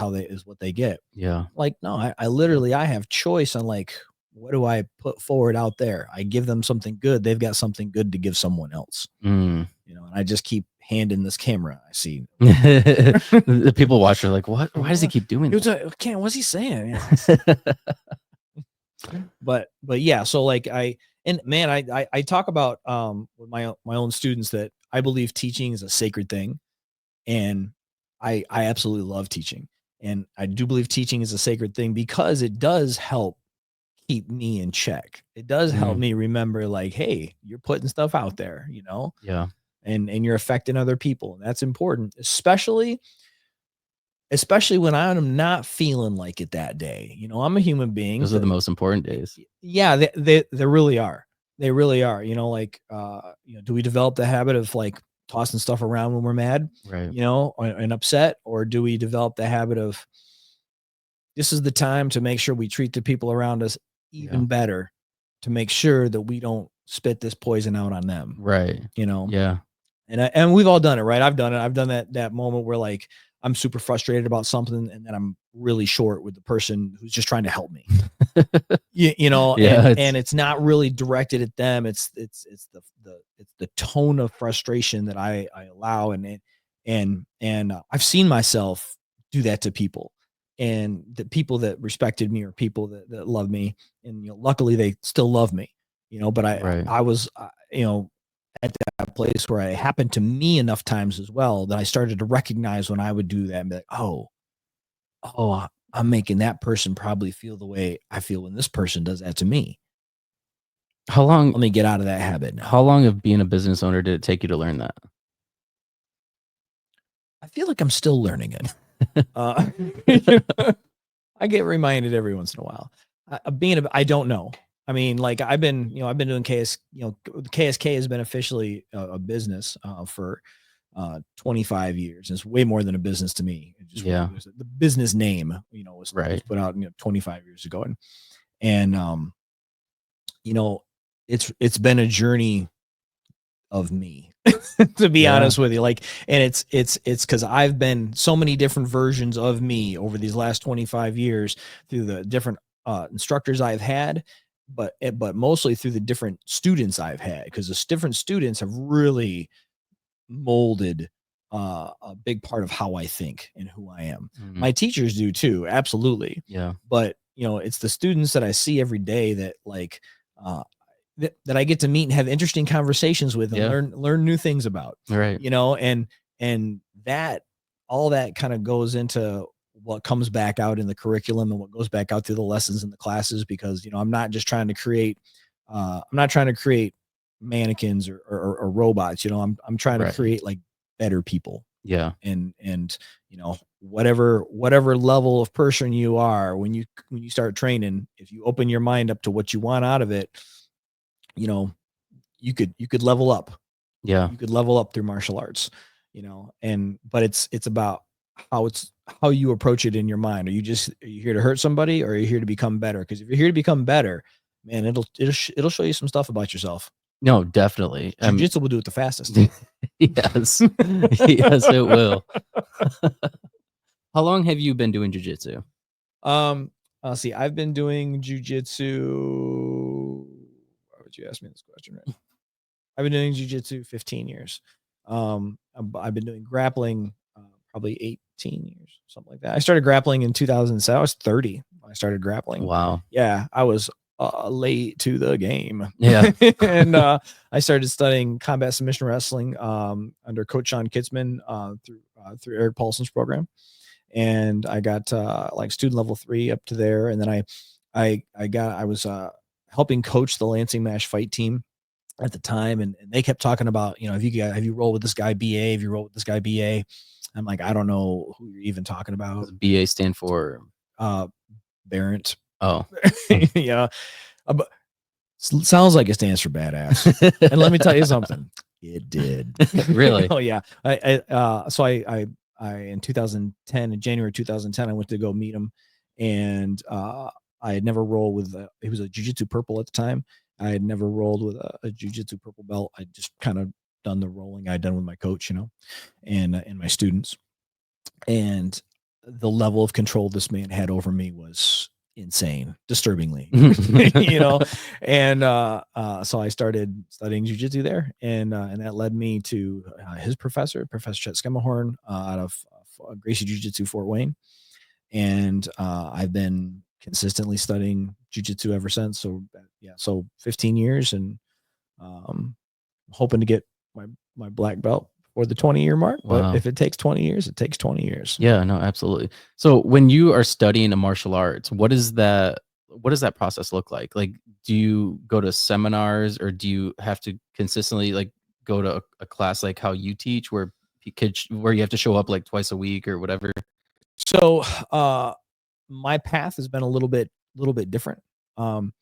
what they get. Yeah. Like, no, I literally I have choice on like what do I put forward out there? I give them something good. They've got something good to give someone else. Mm. And I just keep handing this camera. I see. The people watching are like, "What? Why does he What? keep doing It was that?" what's he saying? Yeah. But yeah, so like and man, I talk about with my own students that I believe teaching is a sacred thing, and I absolutely love teaching, and I do believe teaching is a sacred thing because it does help keep me in check. It does help Mm. me remember like, hey, you're putting stuff out there, Yeah. and you're affecting other people, and that's important, especially when I'm not feeling like it that day. I'm a human being. Those are the most important days. Yeah, they really are. They really are. Like do we develop the habit of like tossing stuff around when we're mad, Right. and upset, or do we develop the habit of this is the time to make sure we treat the people around us Yeah. even better to make sure that we don't spit this poison out on them, Right. you know? Yeah. And we've all done it, right? I've done it. I've done that moment where like I'm super frustrated about something and then I'm really short with the person who's just trying to help me. Yeah, And it's not really directed at them. It's the tone of frustration that I allow, and I've seen myself do that to people, and the people that respected me or people that love me, and luckily they still love me, but right. I was at that place where it happened to me enough times as well that I started to recognize when I would do that and be like, oh, I'm making that person probably feel the way I feel when this person does that to me. How long Let me get out of that habit how now. long of being a business owner did it take you to learn that? I feel like I'm still learning it. Uh, I get reminded every once in a while. I don't know. I mean, like I've been doing KSK has been officially a business for 25 years. It's way more than a business to me. Yeah. It was the business name, was Right. put out 25 years ago, and you know, it's been a journey of me, to be Yeah. honest with you. Like, and it's because I've been so many different versions of me over these last 25 years through the different instructors I've had, but mostly through the different students I've had, because the different students have really molded a big part of how I think and who I am. Mhm. My teachers do too, absolutely. Yeah. But it's the students that I see every day that like uh, that I get to meet and have interesting conversations with and Yeah. learn new things about. Right. And that all that kind of goes into what comes back out in the curriculum and what goes back out through the lessons in the classes, because I'm not just trying to create I'm not trying to create mannequins or robots. I'm trying to Right. create like better people, Yeah. and whatever level of person you are, when you start training, if you open your mind up to what you want out of it, you know you could level up. Yeah. You could level up through martial arts, and but it's about how you approach it in your mind. Are you here to hurt somebody, or are you here to become better? Because if you're here to become better, man, it'll show you some stuff about yourself. No, definitely. Jiu-jitsu will do it the fastest. Yes. Yes, it will. How long have you been doing jujitsu? um let's see, I've been doing jujitsu. Why would you ask me this question, right? I've been doing jujitsu 15 years. I've been doing grappling probably 18 years, something like that. I started grappling in 2007. I was 30 when I started grappling. Wow. Yeah, I was late to the game. Yeah. And I started studying combat submission wrestling under Coach Sean Kitzman through Eric Paulson's program, and I got like student level 3 up to there, and then I was helping coach the Lansing Mash fight team at the time, and they kept talking about, have you rolled with this guy BA? Have you rolled with this guy BA? I'm like, I don't know who you're even talking about. Does BA stand for? Uh, Barrett. Oh. Yeah. But sounds like it stands for badass. And let me tell you something. It did. Really? Oh yeah. So I in 2010, in January 2010, I went to go meet him, and I had never rolled with. He was a jiu-jitsu purple at the time. I had never rolled with a jiu-jitsu purple belt. I just kind of done the rolling I'd done with my coach, and my students, and the level of control this man had over me was insane, disturbingly, and so I started studying jujitsu there, and that led me to his Professor Chet Skemahorn, out of Gracie Jiu-Jitsu Fort Wayne, and I've been consistently studying jujitsu ever since. So yeah, so 15 years, and um, hoping to get my black belt for the 20-year mark. But Wow. if it takes 20 years, it takes 20 years. Yeah, no, absolutely. So when you are studying a martial arts, what does that process look like? Like, do you go to seminars, or do you have to consistently like go to a class like how you teach, where where you have to show up like twice a week or whatever? So my path has been a little bit different. Um,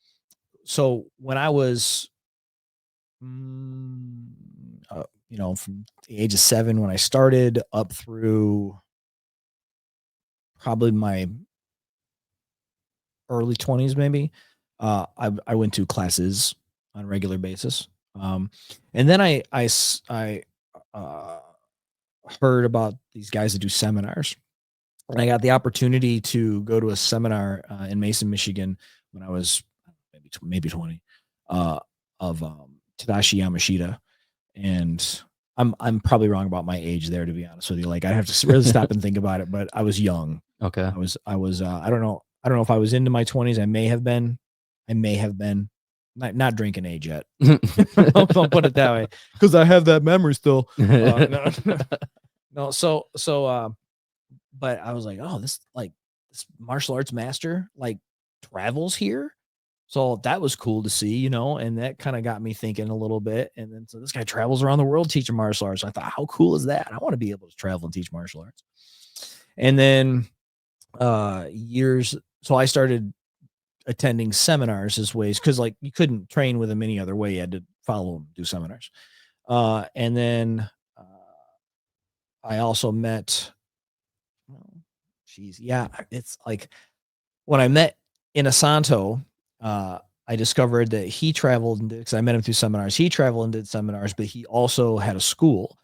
so when I was, mm, from the age of 7 when I started up through probably my early 20s, maybe, I went to classes on a regular basis. And then I uh, heard about these guys that do seminars, and I got the opportunity to go to a seminar in Mason, Michigan, when I was maybe 20, uh, of Tadashi Yamashita, and I'm probably wrong about my age there, to be honest with you. Like, I have to really stop and think about it, but I was young. Okay. I was I don't know if I was into my 20s. I may have been. Not drinking age yet. I'll put it that way, because I have that memory still. No. So but I was like, oh, this martial arts master like travels here. So that was cool to see, and that kind of got me thinking a little bit. And then, so this guy travels around the world teaching martial arts. I thought, how cool is that? I want to be able to travel and teach martial arts. And then years, so I started attending seminars as ways, because like you couldn't train with him any other way. You had to follow him, do seminars. And then I also met, well, geez, yeah, it's like when I met Inasanto, I discovered that he traveled and because I met him through seminars. He traveled and did seminars, but he also had a school.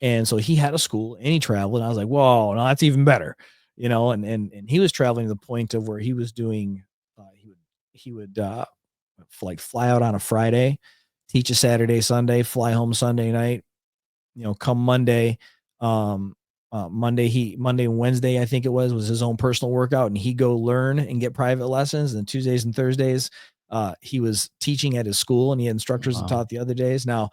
And so he had a school and he traveled. And I was like, whoa, no, that's even better. And he was traveling to the point of where he was doing, he would like fly out on a Friday, teach a Saturday, Sunday, fly home Sunday night, come Monday, Monday and Wednesday, I think it was his own personal workout, and he go learn and get private lessons. And Tuesdays and Thursdays, he was teaching at his school, and he had instructors that Wow. taught the other days. Now,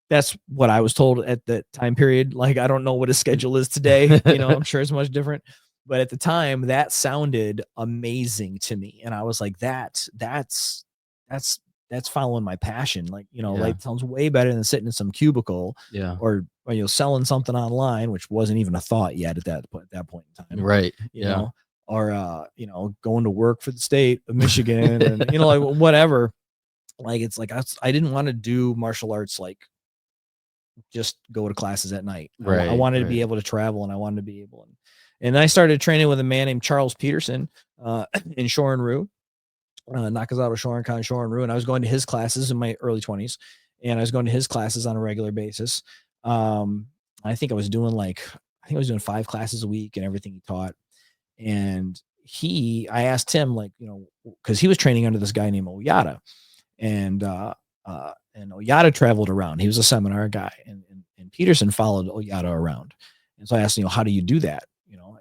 that's what I was told at that time period. Like, I don't know what his schedule is today. I'm sure it's much different, but at the time, that sounded amazing to me, and I was like, that's that's following my passion. Like, Yeah. like, it sounds way better than sitting in some cubicle, Yeah. or selling something online, which wasn't even a thought yet at that point in time. Right. You Yeah. know, or going to work for the state of Michigan, and like whatever. Like, it's like I didn't want to do martial arts like just go to classes at night. I Right. wanted to Right. be able to travel, and I wanted to be able, and I started training with a man named Charles Peterson in Shorin-ryu, Nakazawa Shorinkan Shorin-ryu, and I was going to his classes in my early 20s, and I was going to his classes on a regular basis. I think I was doing 5 classes a week and everything he taught. And I asked him, like, because he was training under this guy named Oyata, and Oyata traveled around. He was a seminar guy, and Peterson followed Oyata around. And so I asked him, how do you do that?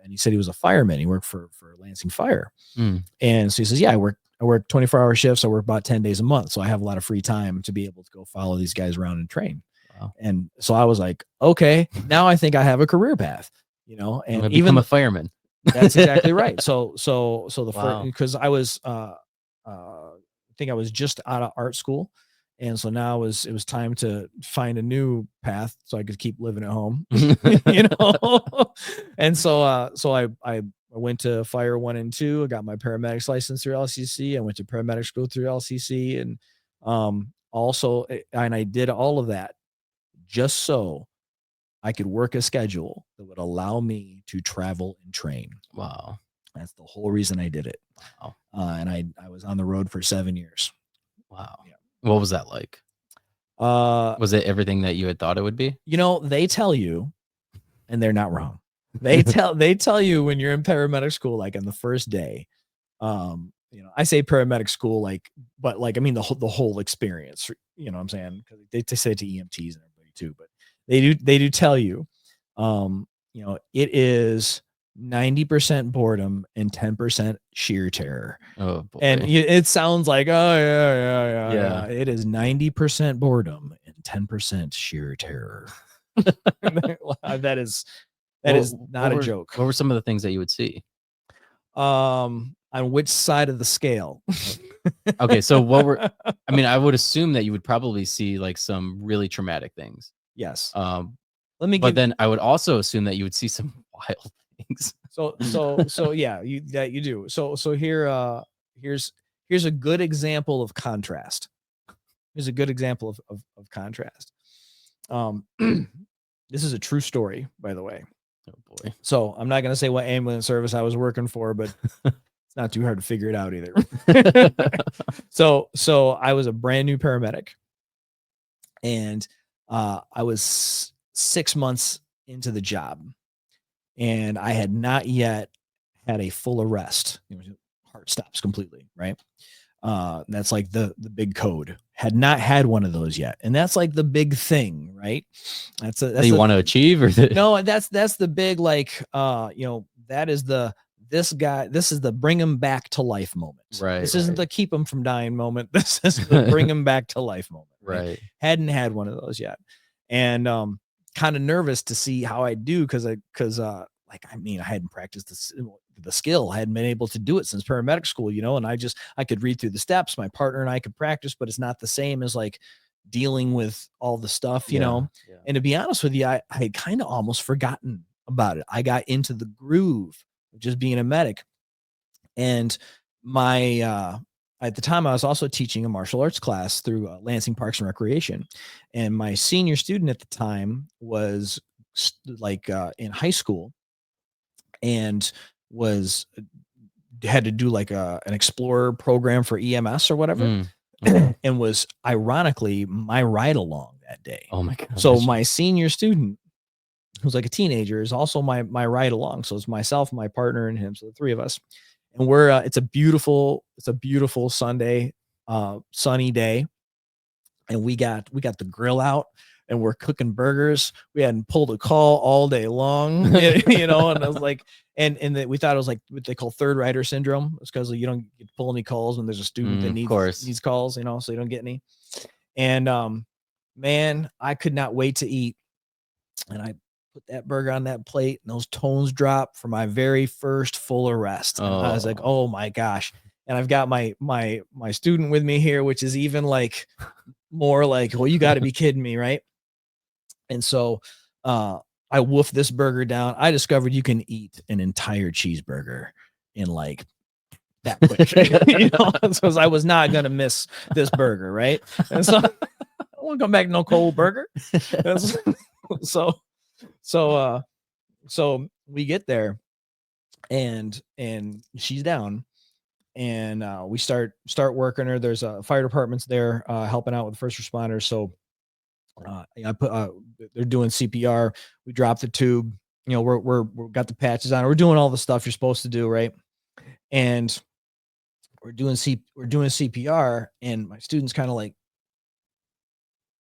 And he said he was a fireman. He worked for Lansing Fire. Mm. And so he says, yeah, I work 24-hour shifts. I work about 10 days a month. So I have a lot of free time to be able to go follow these guys around and train. Wow. And so I was like, okay, now I think I have a career path, and I'm even become a fireman. that's exactly right. So the Wow. first, because I was, I think I was just out of art school, And so now it was time to find a new path so I could keep living at home, you know. And so I went to fire 1 and 2. I got my paramedics license through LCC. I went to paramedic school through LCC, and and I did all of that just so I could work a schedule that would allow me to travel and train. Wow. That's the whole reason I did it. Wow. And I was on the road for 7 years. Wow. Yeah. What was that like? Was it everything that you had thought it would be? You know, they tell you, and they're not wrong. They tell you when you're in paramedic school, like on the first day, you know, I say paramedic school, like, but like, I mean, the whole experience, you know what I'm saying? Because they say it to EMTs and everybody too, but they do tell you, you know, it is 90% boredom and 10% sheer terror. Oh boy. And it sounds like, oh yeah. Yeah. It is 90% boredom and 10% sheer terror. That is not a joke. What were some of the things that you would see? On which side of the scale? Okay, so I mean, I would assume that you would probably see like some really traumatic things. Yes. But then I would also assume that you would see some wild things. So yeah, you do. So here's a good example of contrast. Here's a good example of contrast. This is a true story, by the way. Oh boy. So I'm not going to say what ambulance service I was working for, but it's not too hard to figure it out either. So I was a brand new paramedic, and I was 6 months into the job, and I had not yet had a full arrest. Heart stops completely, right? That's like the big code. Had not had one of those yet, and that's like the big thing, right? That's you want to achieve, or no? That's the big, like, you know, that is this is the bring him back to life moment. Right. This isn't the keep him from dying moment. This is the bring him back to life moment. Right. Hadn't had one of those yet, and kind of nervous to see how I do because like, I mean, I hadn't practiced the skill. I hadn't been able to do it since paramedic school, you know, and I could read through the steps. My partner and I could practice, but it's not the same as like dealing with all the stuff, you know? Yeah. And to be honest with you, I had kind of almost forgotten about it. I got into the groove of just being a medic. And at the time I was also teaching a martial arts class through Lansing Parks and Recreation. And my senior student at the time was like in high school, and had to do like an explorer program for EMS or whatever. Okay. And was ironically my ride along that day. Oh my god. So my senior student, who's like a teenager, is also my ride along. So it's myself, my partner, and him. So the three of us. And we're it's a beautiful Sunday, sunny day. And we got the grill out, and we're cooking burgers. We hadn't pulled a call all day long, you know, and I was like, and we thought it was like what they call third rider syndrome. It's because you don't get to pull any calls when there's a student that needs calls, you know, so you don't get any. And man, I could not wait to eat. And I put that burger on that plate, and those tones dropped for my very first full arrest. And I was like, oh my gosh. And I've got my student with me here, which is even like more like, well, you got to be kidding me, right? And so I woofed this burger down. I discovered you can eat an entire cheeseburger in like that quick. You know, so I was not gonna miss this burger, right? And so I won't come back to no cold burger. So we get there, and she's down, and we start working her. There's fire departments there helping out with first responders. So I put they're doing CPR. We drop the tube. You know, we're got the patches on. We're doing all the stuff you're supposed to do, right? And we're doing CPR, and my student's kind of like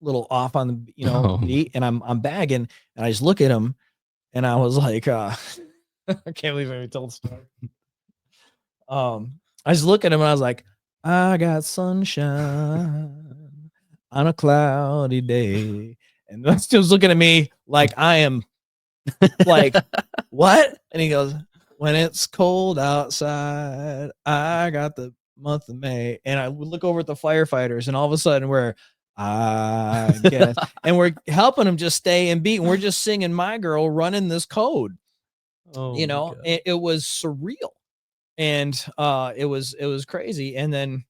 a little off on the, you know, beat, and I'm bagging, and I just look at him, and I was like, I can't believe I told the story. I just look at him, and I was like, I got sunshine on a cloudy day. And that's just looking at me like I am like, what? And he goes, when it's cold outside, I got the month of May. And I would look over at the firefighters, and all of a sudden we're I guess. And we're helping them just stay and beat. And we're just singing My Girl, running this code. Oh You my know, god. it was surreal. And it was crazy. And then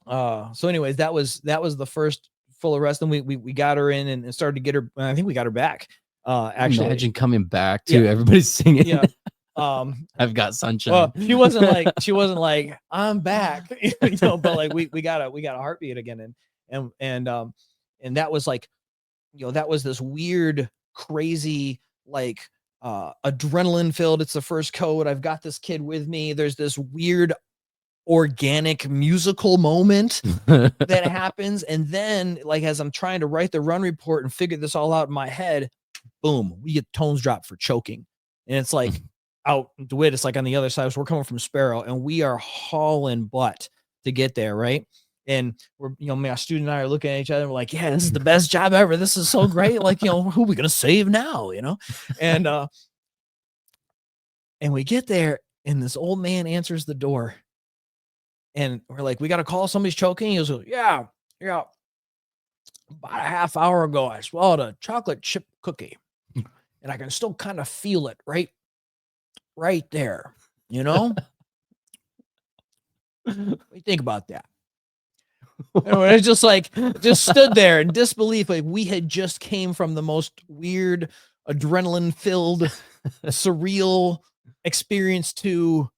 so anyways, that was the first full arrest. And we got her in and started to get her. I think we got her back. Actually, Imagine coming back yeah, to everybody's singing. yeah. Um, I've got sunshine. well, she wasn't like I'm back, but like we got a heartbeat again, and that was like, that was this weird, crazy, like adrenaline filled. It's the first code. I've got this kid with me. There's this weird organic musical moment that happens, and then like as I'm trying to write the run report and figure this all out in my head, boom, we get tones dropped for choking. And it's like out DeWitt, it's like on the other side. So we're coming from Sparrow and we are hauling butt to get there, right? And we're, my student and I are looking at each other and we're like, yeah, this is the best job ever. This is so great. Like, who are we gonna save now? And and we get there and this old man answers the door. And we're like, we got to call, somebody's choking. He goes, yeah, yeah. About a half hour ago, I swallowed a chocolate chip cookie and I can still kind of feel it right there. What do you think about that? And it's just like, just stood there in disbelief. Like we had just came from the most weird, adrenaline filled, surreal experience to,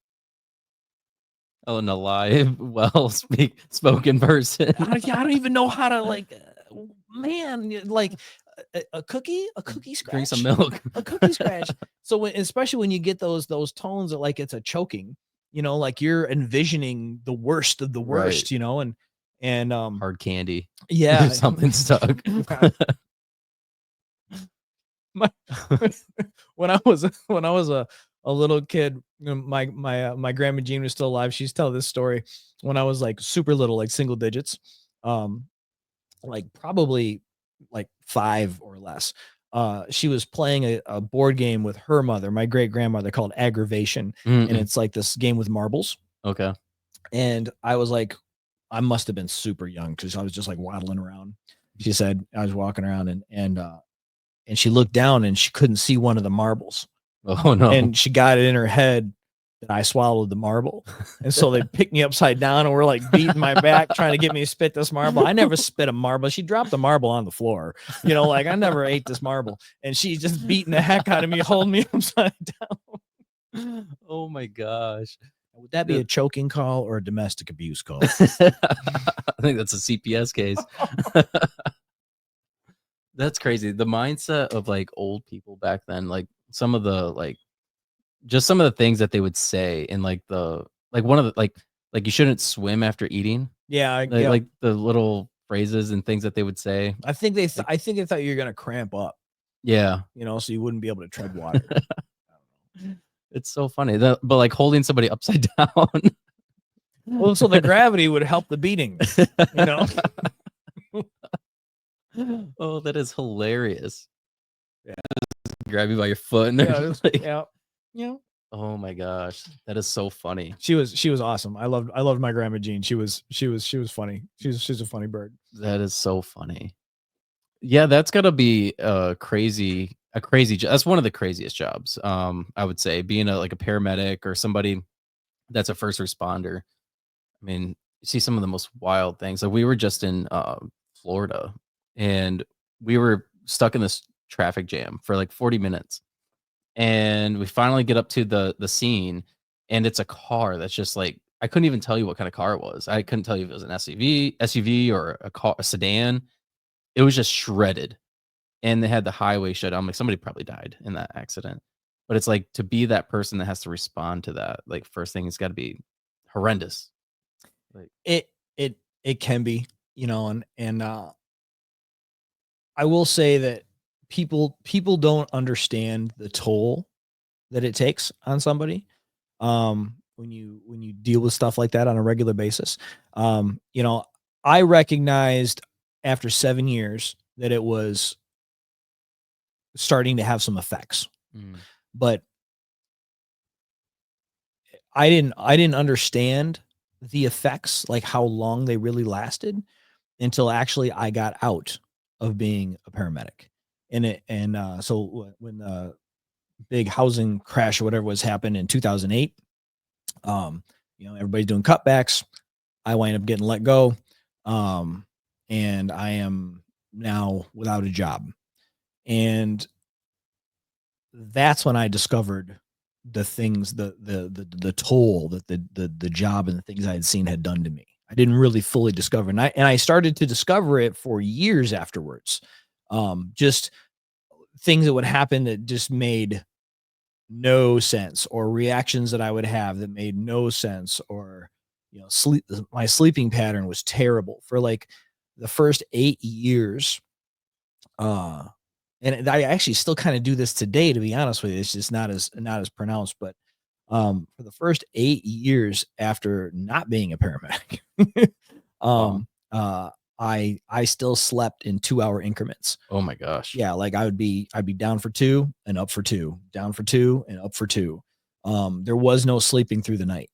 Oh, an alive, well spoken person. I don't even know how to like, man, like a cookie scratch, Drink some milk. a cookie scratch. So especially when you get those tones that like it's a choking, like you're envisioning the worst of the worst, Right. and Hard candy. yeah, Something stuck. my, when I was a little kid, my grandma Jean was still alive. She's telling this story when I was like super little, like single digits, like probably like 5 or less. She was playing a board game with her mother, my great grandmother, called Aggravation, and Mm-mm. it's like this game with marbles. Okay. And I was like, I must have been super young because I was just like waddling around. She said I was walking around and she looked down and she couldn't see one of the marbles. Oh no. And she got it in her head that I swallowed the marble. And so they picked me upside down and were like beating my back, trying to get me to spit this marble. I never spit a marble. She dropped the marble on the floor. Like I never ate this marble. And she just beating the heck out of me, holding me upside down. Oh my gosh. Would that be a choking call or a domestic abuse call? I think that's a CPS case. That's crazy. The mindset of like old people back then, like some of the like just some of the things that they would say and like one of the like you shouldn't swim after eating. Yeah, Like, like the little phrases and things that they would say. I think they thought you were gonna cramp up, Yeah. so you wouldn't be able to tread water. It's so funny. But like holding somebody upside down. Well, so the gravity would help the beating, Oh, that is hilarious. Yeah. Grab you by your foot and Yeah, like, yeah. oh my gosh, that is so funny. She was awesome. I loved my grandma Jean. She was funny. She's a funny bird. That is so funny. Yeah, that's gotta be a crazy that's one of the craziest jobs. I would say being a paramedic or somebody that's a first responder. I mean, you see some of the most wild things. Like we were just in Florida and we were stuck in this traffic jam for like 40 minutes. And we finally get up to the scene and it's a car that's just like I couldn't even tell you what kind of car it was. I couldn't tell you if it was an SUV or a sedan. It was just shredded. And they had the highway shut down. Like somebody probably died in that accident. But it's like to be that person that has to respond to that, like first thing it's got to be horrendous. Like It can be, and I will say that people don't understand the toll that it takes on somebody when you deal with stuff like that on a regular basis. I recognized after 7 years that it was starting to have some effects, but I didn't understand the effects, like how long they really lasted. until actually I got out of being a paramedic. So when the big housing crash or whatever was happened in 2008, everybody's doing cutbacks. I wind up getting let go. Um, and I am now without a job. And that's when I discovered the things, the toll that the job and the things I had seen had done to me. I didn't really fully discover, and I started to discover it for years afterwards. Just things that would happen that just made no sense, or reactions that I would have that made no sense, or my sleeping pattern was terrible for like the first 8 years. Uh, and I actually still kind of do this today, to be honest with you. It's just not as pronounced, but for the first 8 years after not being a paramedic, Wow. um, I still slept in 2 hour increments. Oh my gosh. Yeah, like I'd be down for two and up for two, down for two and up for two. There was no sleeping through the night.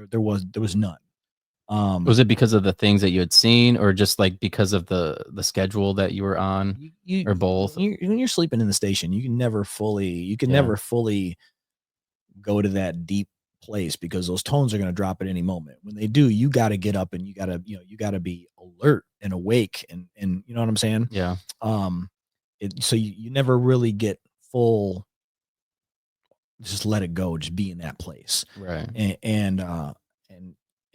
There was none. Was it because of the things that you had seen, or just like because of the schedule that you were on, or both? When you're sleeping in the station, you can Yeah. never fully go to that deep place, because those tones are going to drop at any moment. When they do, you got to get up, and you got to be alert and awake, and you know what I'm saying? Yeah. Um, so you never really get full, just let it go, just be in that place. Right.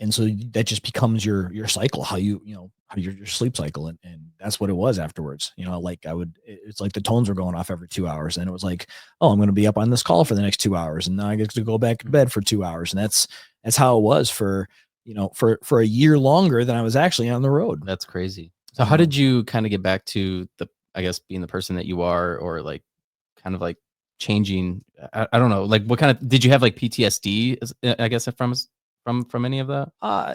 And so that just becomes your cycle, how your sleep cycle. And that's what it was afterwards. Like it's like the tones were going off every 2 hours, and it was like, oh, I'm going to be up on this call for the next 2 hours, and now I get to go back to bed for 2 hours. And that's how it was for a year longer than I was actually on the road. That's crazy. So how Um, did you kind of get back to I guess, being the person that you are, or like kind of like changing? I don't know. Like, what kind of, did you have like PTSD, I guess, from any of that? uh,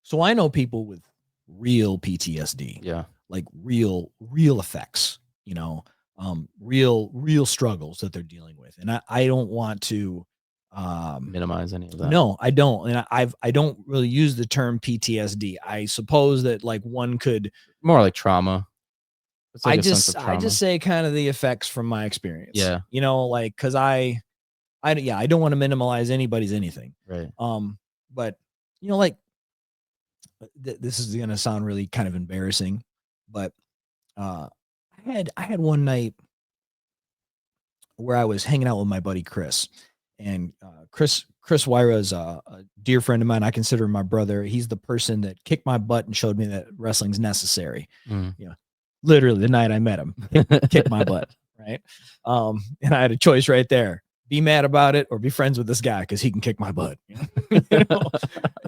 so I know people with real PTSD, Yeah. like real effects, real struggles that they're dealing with. And I don't want to, Minimize any of that. no, I don't. And I don't really use the term PTSD. I suppose that like one could, More like trauma. It's like I a sense just, of I just trauma. say kind of the effects from my experience, Yeah. like, cause yeah, I don't want to minimize anybody's anything. Right. But like, this is going to sound really kind of embarrassing, but uh, I had one night where I was hanging out with my buddy Chris, and Chris Wyra is a dear friend of mine. I consider him my brother. He's the person that kicked my butt and showed me that wrestling's necessary. Mm. Literally the night I met him, kicked my butt, right? And I had a choice right there: be mad about it or be friends with this guy because he can kick my butt. You know?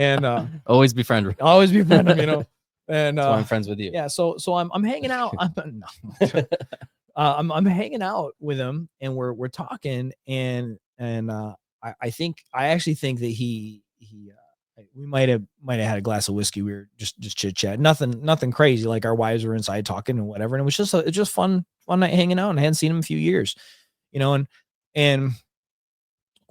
And Always be friends. always be friend of And That's why I'm friends with you. yeah, so I'm hanging out. No. I'm hanging out with him, and we're talking, and I actually think that we might have had a glass of whiskey. We were just chit chat, nothing crazy. Like our wives were inside talking and whatever, and it was just fun night hanging out, and I hadn't seen him in a few years, and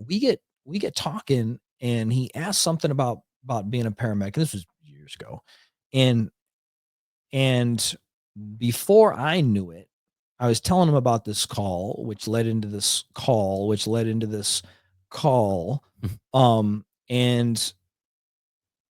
we get talking, and he asked something about being a paramedic. This was years ago, and and before I knew it, I was telling him about this call, which led into this call, which led into this call. And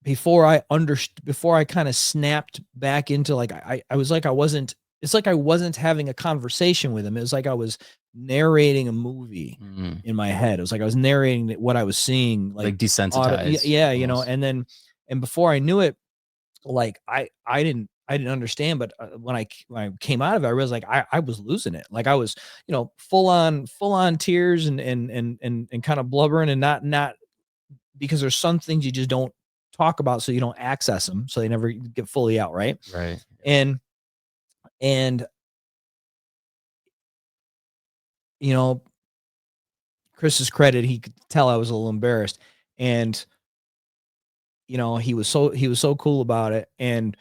before I kind of snapped back into, like, I was like, it's like I wasn't having a conversation with him. It was like I was narrating a movie Mm. in my head. It was like I was narrating what I was seeing, Like yeah, desensitized. yeah, Almost. and before I knew it, like I didn't understand, but when I came out of it, I realized, like, I was losing it. Like I was, full on tears, and kind of blubbering, and not because there's some things you just don't talk about, so you don't access them, so they never get fully out, right? Right. And and you know, Chris's credit, he could tell I was a little embarrassed, and he was so cool about it, and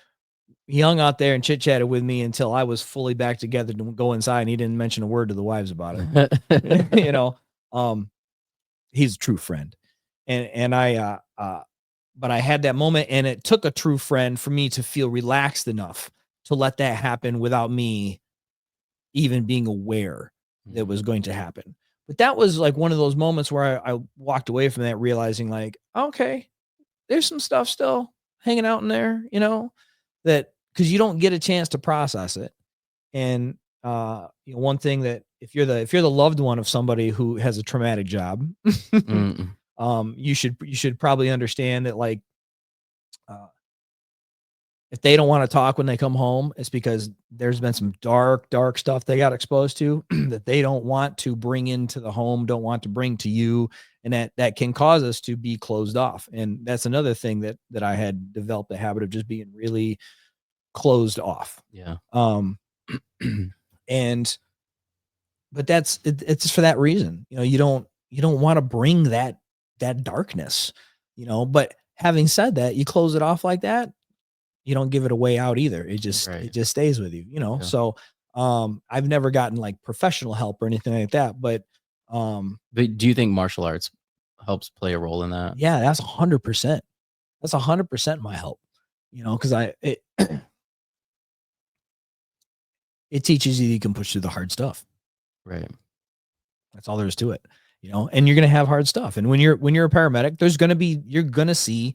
he hung out there and chit chatted with me until I was fully back together to go inside, and he didn't mention a word to the wives about it. um, he's a true friend, and I but I had that moment, and it took a true friend for me to feel relaxed enough to let that happen without me even being aware that Mhm. was going to happen. But that was like one of those moments where I walked away from that realizing like, okay, there's some stuff still hanging out in there, that because you don't get a chance to process it. And one thing that if you're the loved one of somebody who has a traumatic job, Mm. you should probably understand that like uh, if they don't want to talk when they come home, it's because there's been some dark stuff they got exposed to that they don't want to bring into the home, don't want to bring to you, and that can cause us to be closed off. And that's another thing that I had developed a habit of just being really closed off. Yeah. Um, and but it's for that reason. You don't want to bring that darkness, but having said that, you close it off like that, you don't give it a way out either. It just Right. it just stays with you. Yeah. So I've never gotten like professional help or anything like that, but But do you think martial arts helps play a role in that? yeah, that's 100%. That's 100% my help. Because it teaches you can push through the hard stuff. Right. That's all there is to it. And you're gonna have hard stuff. And when you're a paramedic, you're gonna see,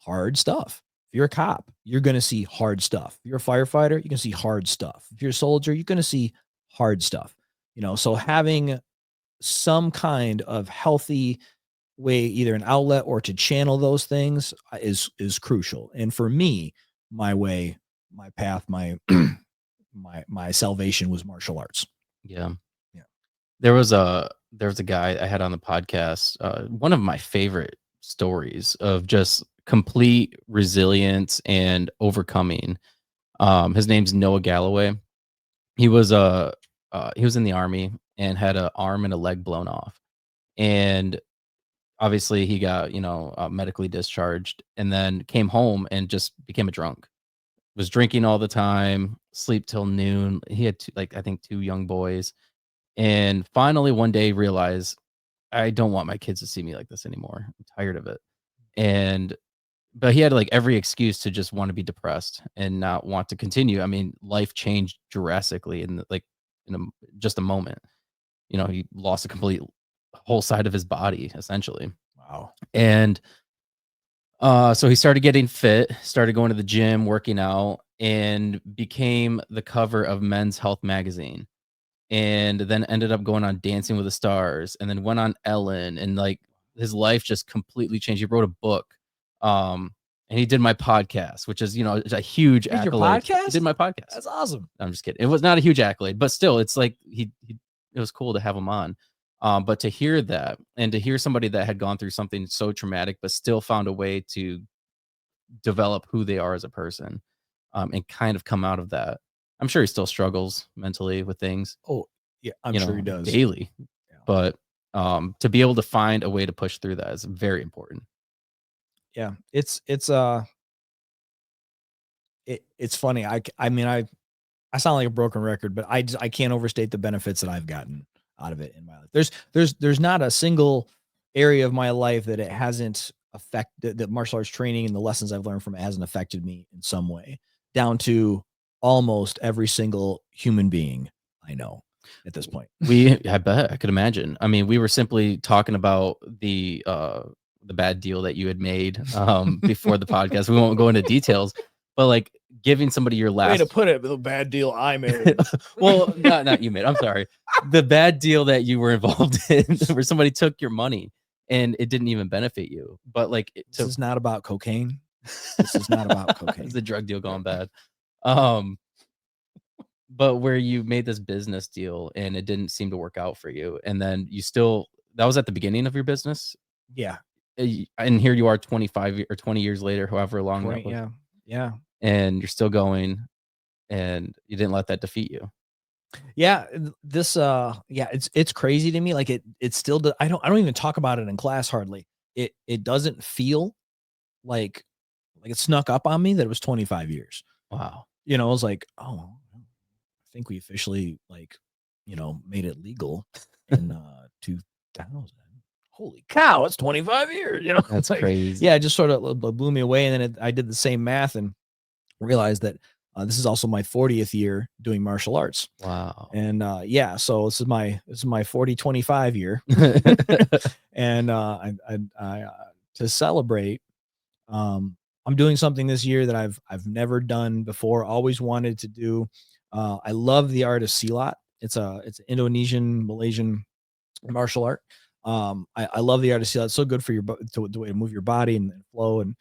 hard stuff. If you're a cop, you're gonna see hard stuff. If you're a firefighter, you can see hard stuff. If you're a soldier, you're gonna see hard stuff. So having some kind of healthy way, either an outlet or to channel those things, is crucial. And for me, my way, my path, my my salvation was martial arts. Yeah. Yeah. There was a guy I had on the podcast, one of my favorite stories of just complete resilience and overcoming. His name's Noah Galloway. He was he was in the army and had an arm and a leg blown off. And obviously he got, medically discharged and then came home and just became a drunk. Was drinking all the time, sleep till noon. He had two, like I think 2 young boys, and finally one day realized, "I don't want my kids to see me like this anymore. I'm tired of it." And but he had, like, every excuse to just wanna be depressed and not want to continue. I mean, life changed drastically in, in just a moment. He lost a complete whole side of his body, essentially. Wow. And, so he started getting fit, started going to the gym, working out, and became the cover of Men's Health magazine. And then ended up going on Dancing with the Stars, and then went on Ellen, and, like, his life just completely changed. He wrote a book, and he did my podcast, which is, a huge Here's your accolade. He did podcast? my podcast. That's awesome. I'm just kidding. It was not a huge accolade, but still, it's like he it was cool to have him on. But to hear that, and to hear somebody that had gone through something so traumatic, but still found a way to develop who they are as a person, and kind of come out of that. I'm sure he still struggles mentally with things, Oh, yeah, I'm sure he does. daily, Yeah. but, to be able to find a way to push through that is very important. Yeah. It's funny. I mean, I sound like a broken record, but I can't overstate the benefits that I've gotten out of it in my life. There's not a single area of my life that it hasn't affected, that martial arts training and the lessons I've learned from it hasn't affected me in some way, down to almost every single human being I know at this point. I bet, I could imagine. I mean, we were simply talking about the bad deal that you had made, before the podcast. We won't go into details, but, like, giving somebody your Way to last put it, the bad deal I made. well, not you made, I'm sorry. The bad deal that you were involved in where somebody took your money and it didn't even benefit you, but, like, This is not about cocaine. This is not about it's cocaine. the drug deal gone bad. Um, but where you made this business deal and it didn't seem to work out for you, and then you still that was at the beginning of your business? Yeah. And here you are 25 or 20 years later, however long that 20, was, yeah. Yeah. and you're still going, and you didn't let that defeat you. Yeah, yeah, it's crazy to me. Like it still I don't even talk about it in class hardly. It doesn't feel like it snuck up on me that it was 25 years. Wow. I was like, "Oh, I think we officially made it legal in 2000." holy cow, it's 25 years, you know. That's Like, crazy. yeah, it just sort of blew me away. And then I did the same math and realized that this is also my 40th year doing martial arts. Wow. And yeah, so this is my 40-25 year. And to celebrate, I'm doing something this year that I've never done before, always wanted to do. I love the art of Silat. It's an Indonesian, Malaysian martial art. I love the art of Silat. It's so good for the way to move your body and flow, and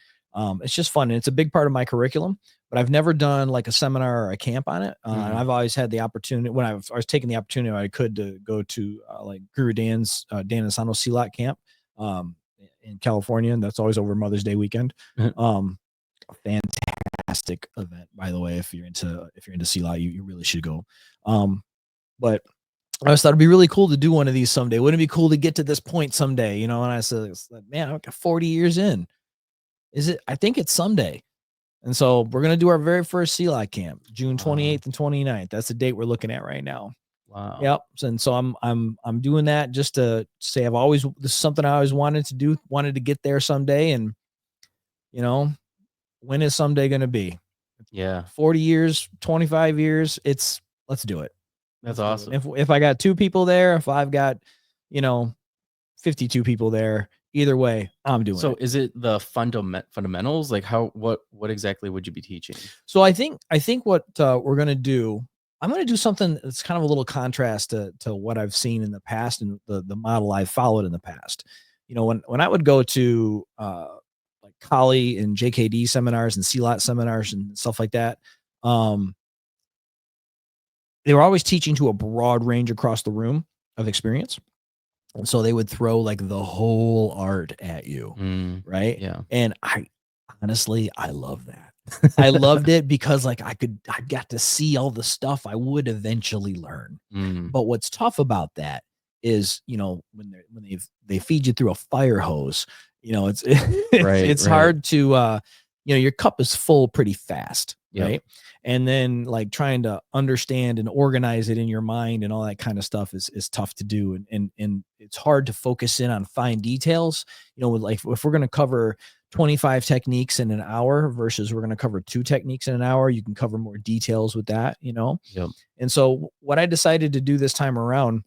it's just fun. And it's a big part of my curriculum. But I've never done like a seminar or a camp on it. And Mhm. I've always had the opportunity when I was taking the opportunity I could to go to like Guru Dan's Dan Asano Silat Camp um, in California, and that's always over Mother's Day weekend. Um, a fantastic event, by the way. If you're into Silat, you really should go. But I always thought it'd be really cool to do one of these someday. Wouldn't it be cool to get to this point someday? You know, and I said, man, I got 40 years in. Is it? I think it's someday. And so we're gonna do our very first Silat camp, June Wow. 28th and 29th. That's the date we're looking at right now. Wow. Yep. And so I'm doing that just to say this is something I always wanted to do, wanted to get there someday. And you know, when is someday gonna be? Yeah. 40 years, 25 years. Let's do it. That's Let's do it. awesome. If I got two people there, if I've got, you know, 52 people there, either way, I'm doing So it. is it the fundamentals? Like what exactly would you be teaching? So I think what we're gonna do, I'm gonna do something that's kind of a little contrast to what I've seen in the past and the model I've followed in the past. You know, when I would go to like Kali and JKD seminars and CLAT seminars and stuff like that, um, they were always teaching to a broad range across the room of experience. And so they would throw like the whole art at you, Mm, right? yeah. And I love that. I loved it because like I got to see all the stuff I would eventually learn. Mm, But what's tough about that is, they feed you through a fire hose, it's right, it's right. hard to your cup is full pretty fast, Yep. right? And then like trying to understand and organize it in your mind and all that kind of stuff is tough to do. And it's hard to focus in on fine details. With like if we're gonna cover 25 techniques in an hour versus we're going to cover 2 techniques in an hour, you can cover more details with that. Yep. And so what I decided to do this time around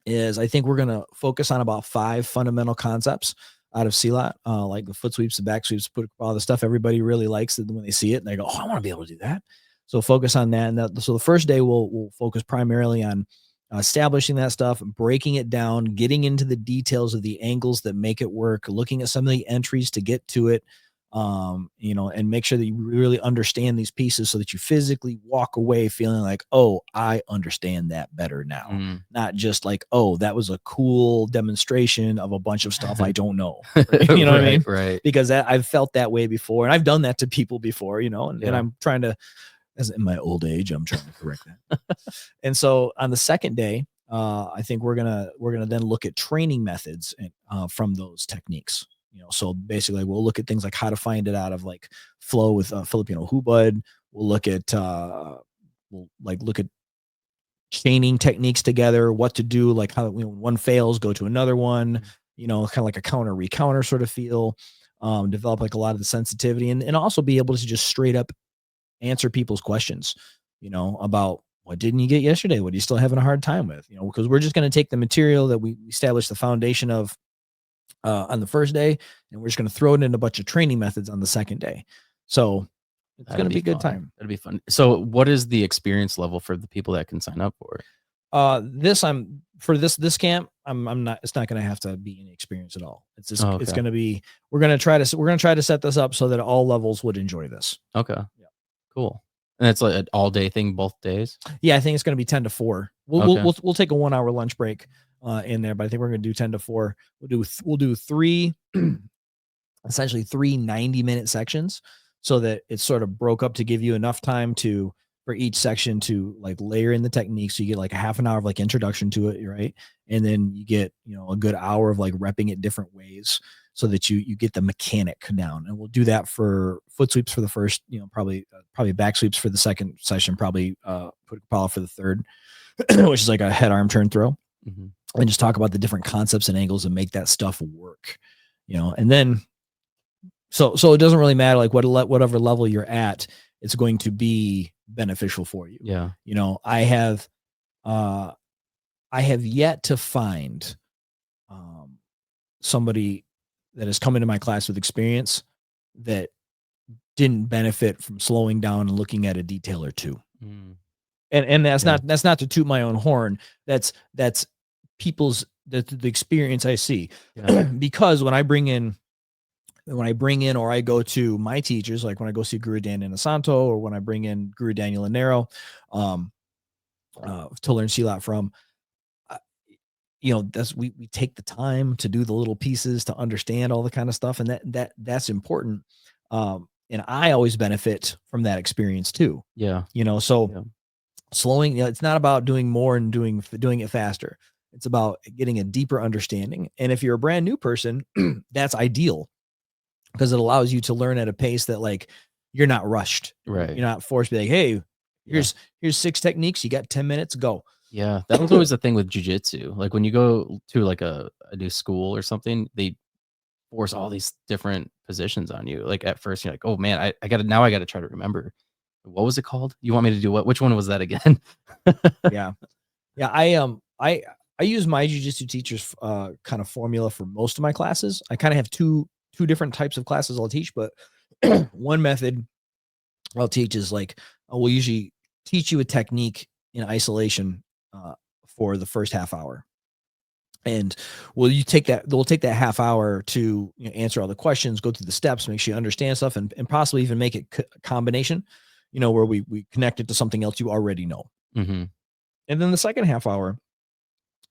is I think we're going to focus on about 5 fundamental concepts out of CLAT, like the foot sweeps, the back sweeps, put all the stuff everybody really likes when they see it and they go, oh, I want to be able to do that. So focus on that. So the first day we'll focus primarily on establishing that stuff, breaking it down, getting into the details of the angles that make it work, looking at some of the entries to get to it, and make sure that you really understand these pieces so that you physically walk away feeling like, oh, I understand that better now. Mm. Not just like, oh, that was a cool demonstration of a bunch of stuff I don't know. You know what I Right, mean? right. Because I've felt that way before and I've done that to people before, and Yeah. I'm trying to, as in my old age, I'm trying to correct that. And so on the second day, I think we're gonna then look at training methods from those techniques. So basically, we'll look at things like how to find it out of like flow with Filipino hubud. We'll look at look at chaining techniques together, what to do, like how when one fails, go to another one. Mm. Kind of like a counter recounter sort of feel. Develop like a lot of the sensitivity and also be able to just straight up answer people's questions, about what didn't you get yesterday? What are you still having a hard time with? Because we're just going to take the material that we established the foundation of on the first day, and we're just going to throw it in a bunch of training methods on the second day. So it's going That'd to be be a good fun. time. That'd be fun. So what is the experience level for the people that can sign up for it? This I'm for this camp. I'm not. It's not going to have to be any experience at all. It's just. Oh, It's okay. going to be. We're going to try to set this up so that all levels would enjoy this. Okay. Yeah. Cool. And it's like an all day thing both days? Yeah, I think it's going to be 10 to 4. We'll we'll Okay. we'll, we'll take a 1 hour lunch break in there, but I think we're going to do 10 to 4. We'll do three, essentially 3 90-minute sections, so that it's sort of broke up to give you enough time for each section to like layer in the technique. So you get like a half an hour of like introduction to it, right? And then you get a good hour of like repping it different ways, so that you get the mechanic down. And we'll do that for foot sweeps for the first, probably back sweeps for the second session, probably put Kapala for the third, which is like a head arm turn throw. Mhm. and just talk about the different concepts and angles and make that stuff work, and then so it doesn't really matter like whatever level you're at, it's going to be beneficial for you. Yeah. Uh I have yet to find somebody that has come into my class with experience that didn't benefit from slowing down and looking at a detail or two. Mm. And Yeah. that's not to toot my own horn. That's people's the experience I see. Yeah. Because when I bring in or I go to my teachers, like when I go see Guru Dan Inosanto or when I bring in Guru Daniel Lanero to learn Silat from, uh, that's we take the time to do the little pieces to understand all the kind of stuff, and that's important. And I always benefit from that experience too. Yeah. So Yeah. slowing, it's not about doing more and doing it faster. It's about getting a deeper understanding. And if you're a brand new person, that's ideal because it allows you to learn at a pace that like you're not rushed. Right. You're not forced to be like, hey, Yeah. here's 6 techniques. You got 10 minutes, go. Yeah. That was always the thing with jujitsu. Like when you go to like a new school or something, they force all these different positions on you. Like at first you're like, oh man, I gotta try to remember. What was it called? You want me to do what? Which one was that again? Yeah. Yeah. I use my jujitsu teacher's kind of formula for most of my classes. I kind of have two different types of classes I'll teach, but one method I'll teach is like we'll usually teach you a technique in isolation for the first half hour. And we'll take that half hour to answer all the questions, go through the steps, make sure you understand stuff, and possibly even make it a combination, where we connect it to something else you already know. Mm-hmm. And then the second half hour,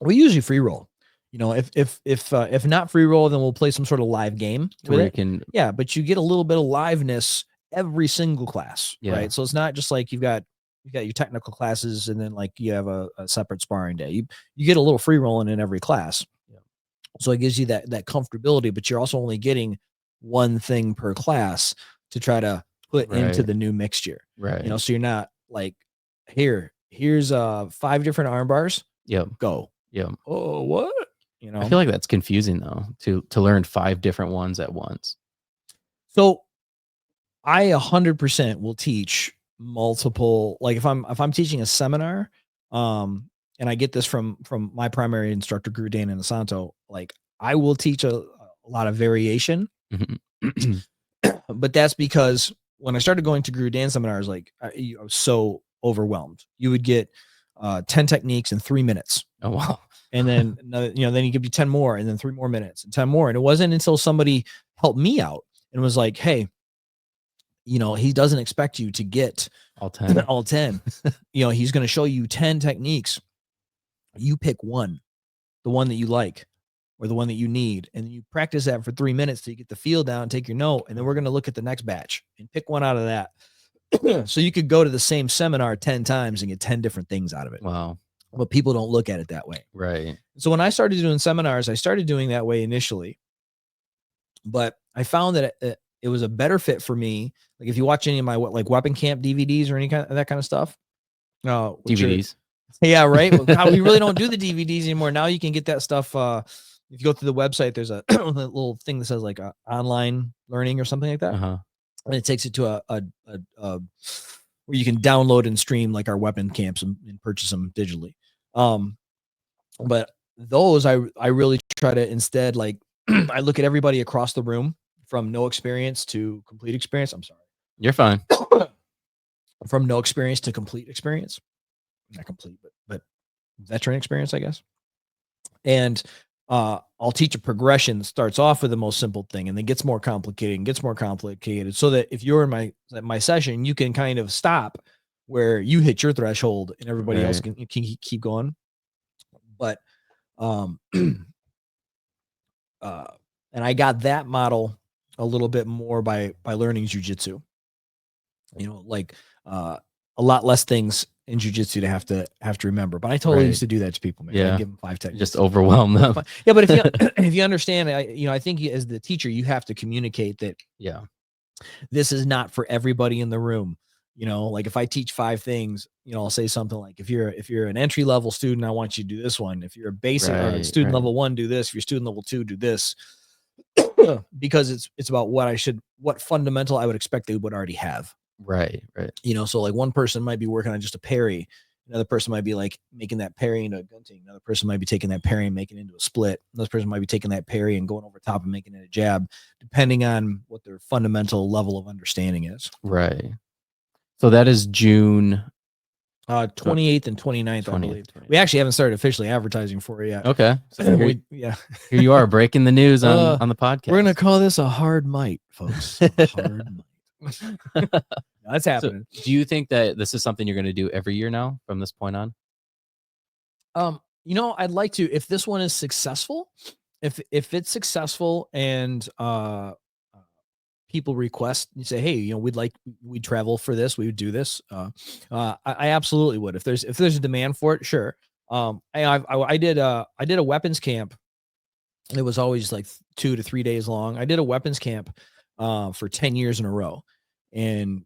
we usually free roll. If not free roll, then we'll play some sort of live game. Where you can, Yeah, but you get a little bit of liveness every single class, yeah. right? So it's not just like you've got your technical classes and then like you have a separate sparring day. You get a little free rolling in every class. Yeah. So it gives you that comfortability, but you're also only getting one thing per class to try to put into the new mixture. Right. So you're not like, here's 5 different arm bars. Yep. Go. Yeah. Oh, what? I feel like that's confusing though, to learn 5 different ones at once. So I 100% will teach multiple, like if I'm teaching a seminar, and I get this from my primary instructor, Guru Dan Inosanto, like I will teach a lot of variation. Mm-hmm. But that's because when I started going to Guru Dan seminars, like I was so overwhelmed. You would get 10 techniques in 3 minutes. Oh wow. And then then he give you 10 more and then 3 more minutes and 10 more. And it wasn't until somebody helped me out and was like, hey, he doesn't expect you to get all 10. All 10. He's going to show you 10 techniques. You pick one, the one that you like or the one that you need, and you practice that for 3 minutes till you get the feel down, take your note, and then we're going to look at the next batch and pick one out of that. So you could go to the same seminar 10 times and get 10 different things out of it. Wow. But people don't look at it that way. Right. So when I started doing seminars, I started doing that way initially, but I found that it was a better fit for me. Like if you watch any of my like weapon camp DVDs or any kind of that kind of stuff, DVDs. Yeah, right. We really don't do the DVDs anymore. Now you can get that stuff. If you go to the website, there's a little thing that says like online learning or something like that, and it takes it to a where you can download and stream like our weapon camps and purchase them digitally. But those I really try to instead like I look at everybody across the room from no experience to complete experience. I'm sorry. You're fine. From no experience to complete experience. Not complete, but veteran experience, I guess. And I'll teach a progression that starts off with the most simple thing and then gets more complicated and gets more complicated so that if you're in my session, you can kind of stop where you hit your threshold and everybody else can keep going. But and I got that model a little bit more by learning jujitsu. Like a lot less things in jujitsu to have to remember. But I totally used to do that to people, man. Yeah. I'd give them 5 techniques. Just overwhelm them. Yeah, but if you understand, I think as the teacher, you have to communicate that. Yeah. This is not for everybody in the room. Like if I teach 5 things, I'll say something like, if you're an entry level student, I want you to do this one. If you're a basic or Right, student right, level 1, do this. If you're student level 2, do this. Because it's about what fundamental I would expect they would already have. right, right. So like one person might be working on just a parry. Another person might be like making that parry into a gunting. Another person might be taking that parry and making it into a split. Another person might be taking that parry and going over top and making it a jab, depending on what their fundamental level of understanding is. Right. So that is June 28th and 29th, I 20th, believe. 20th. We actually haven't started officially advertising for it yet. Okay. So here, Yeah. here you are breaking the news on the podcast. We're gonna call this a hard might, folks. A hard might. That's happening. So, do you think that this is something you're going to do every year now from this point on? I'd like to, if this one is successful, if it's successful and people request, you say, hey, we'd travel for this, we would do this. I absolutely would. If there's a demand for it, sure. I did a weapons camp. It was always like 2 to 3 days long. I did a weapons camp for 10 years in a row. And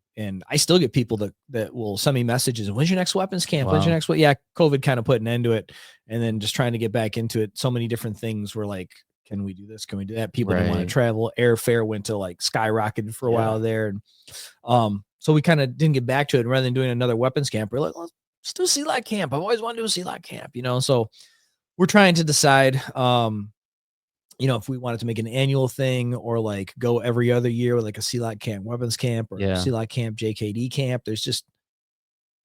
I still get people that will send me messages. When's your next weapons camp? Wow. When's your next one? Yeah, COVID kind of put an end to it. And then just trying to get back into it. So many different things were like, can we do this? Can we do that? People didn't want to travel. Airfare went to like skyrocketed for a while there. And so we kind of didn't get back to it. And rather than doing another weapons camp, we're like, let's do Silat Camp. I've always wanted to do a Silat Camp, So we're trying to decide if we wanted to make an annual thing or like go every other year with like a Silat Camp weapons camp or Silat Camp JKD camp. There's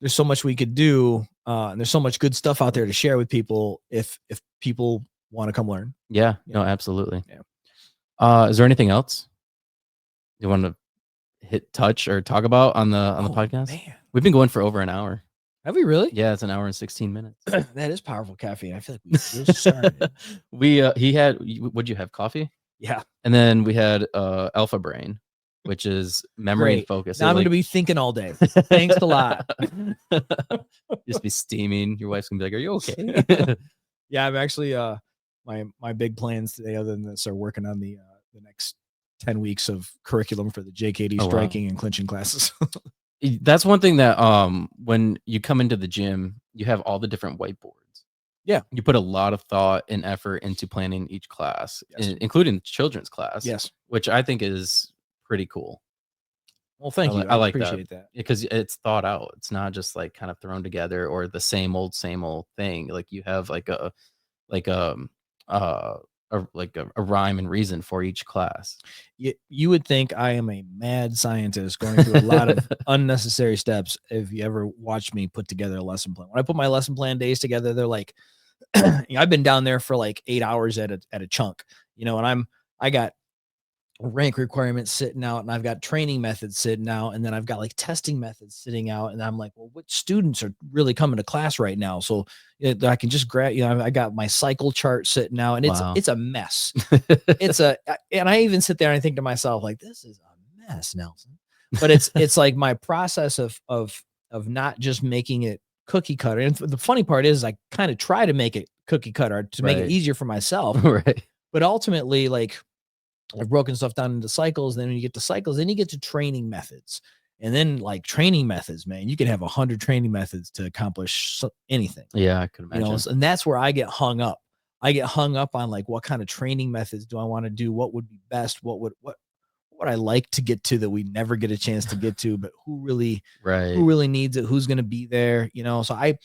so much we could do. And there's so much good stuff out there to share with people if people want to come learn. Yeah, no, absolutely. Yeah. Is there anything else you want to touch or talk about on the podcast? Man. We've been going for over an hour. Have we really? Yeah, it's an hour and 16 minutes. That is powerful caffeine. I feel like we just started. Would you have coffee? Yeah. And then we had Alpha Brain, which is memory and focus. Now I'm going to be thinking all day. Thanks a lot. Just be steaming. Your wife's going to be like, are you okay? Yeah, I'm actually my big plans today other than this are working on the next 10 weeks of curriculum for the JKD striking and clinching classes. That's one thing that when you come into the gym, you have all the different whiteboards. Yeah. You put a lot of thought and effort into planning each class, including the children's class. Yes. Which I think is pretty cool. Well, thank you. I like appreciate that. Because it's thought out. It's not just like kind of thrown together or the same old thing. Like you have like a rhyme and reason for each class. You would think I am a mad scientist going through a lot of unnecessary steps if you ever watched me put together a lesson plan. When I put my lesson plan days together, they're like, I've been down there for like 8 hours at a chunk, and I got rank requirements sitting out and I've got training methods sitting out and then I've got like testing methods sitting out and I'm like, well, which students are really coming to class right now? So I can just grab, I got my cycle chart sitting out and it's a mess. And I even sit there and I think to myself, like, this is a mess, Nelson. But it's like my process of not just making it cookie cutter. And the funny part is I kind of try to make it cookie cutter to make it easier for myself. Right. But ultimately, like, I've broken stuff down into cycles. Then when you get to cycles, then you get to training methods. And then like training methods, man, you can have 100 training methods to accomplish anything. Yeah, I could imagine. And that's where I get hung up. I get hung up on like, what kind of training methods do I want to do? What would be best? What would I like to get to that we never get a chance to get to, but who really needs it? Who's going to be there? So I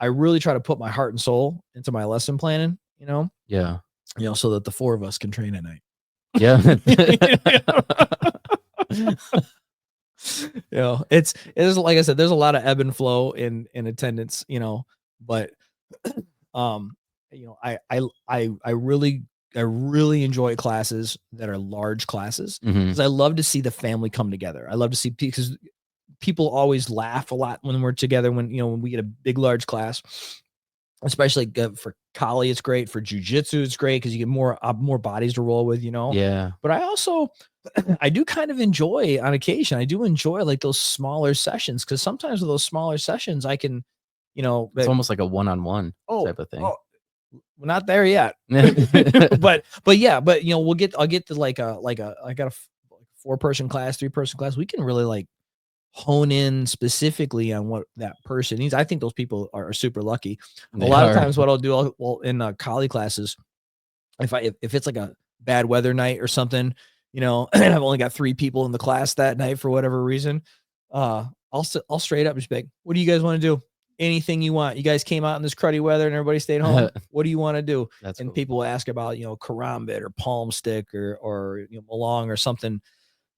really try to put my heart and soul into my lesson planning, Yeah. So that the 4 of us can train at night. Yeah. It is like I said, there's a lot of ebb and flow in attendance, but I really enjoy classes that are large classes because I love to see the family come together. I love to see, because people always laugh a lot when we're together, when we get a big large class. Especially for Kali, it's great. For jujitsu, it's great because you get more bodies to roll with, Yeah. But I do kind of enjoy on occasion. I do enjoy like those smaller sessions because sometimes with those smaller sessions, I can, it's almost like a one-on-one type of thing. We're not there yet, but I'll get to I got a 4-person class, 3-person class. We can really like hone in specifically on what that person needs. I think those people are super lucky. A They lot of are. times what I'll do, well, in Kali classes, if it's like a bad weather night or something, and I've only got 3 people in the class that night for whatever reason, I'll straight up just be like, "What do you guys want to do? Anything you want. You guys came out in this cruddy weather and everybody stayed home. What do you want to do?" That's And cool. people will ask about, karambit or palm stick or malong or something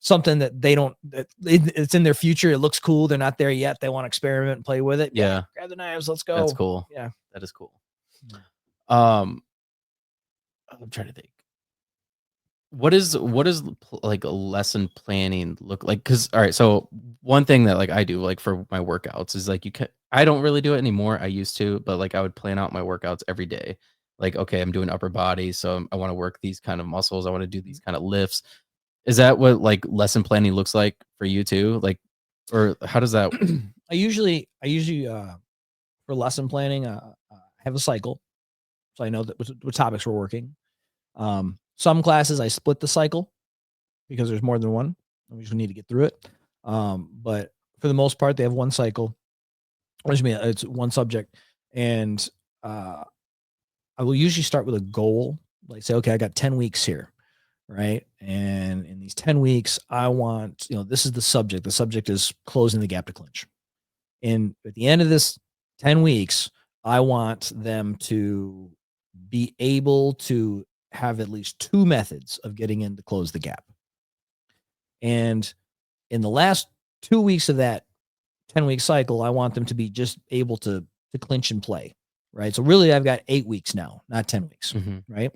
that they don't it's in their future. It looks cool. They're not there yet. They want to experiment and play with it. Yeah, Yeah, grab the knives. Let's that's go. cool. Yeah. That is cool. Yeah. Um, I'm trying to think. What is like a lesson planning look like? Because all right, so one thing that like I do like for my workouts is like I don't really do it anymore. I used to, but like I would plan out my workouts every day. Like, okay, I'm doing upper body, so I want to work these kind of muscles. I want to do these kind of lifts. Is that what like lesson planning looks like for you too? Like, or how does that? I usually for lesson planning, I have a cycle, so I know that what topics we're working. Some classes I split the cycle because there's more than one, and we just need to get through it. But for the most part, they have one cycle. Excuse me, it's one subject, and uh, I will usually start with a goal. Like say, okay, I got 10 weeks here, right? And in these 10 weeks, I want this is the subject. The subject is closing the gap to clinch. And at the end of this 10 weeks, I want them to be able to have at least 2 methods of getting in to close the gap. And in the last 2 weeks of that 10-week cycle, I want them to be just able to clinch and play. Right. So really I've got 8 weeks now, not 10 weeks. Mhm. Right.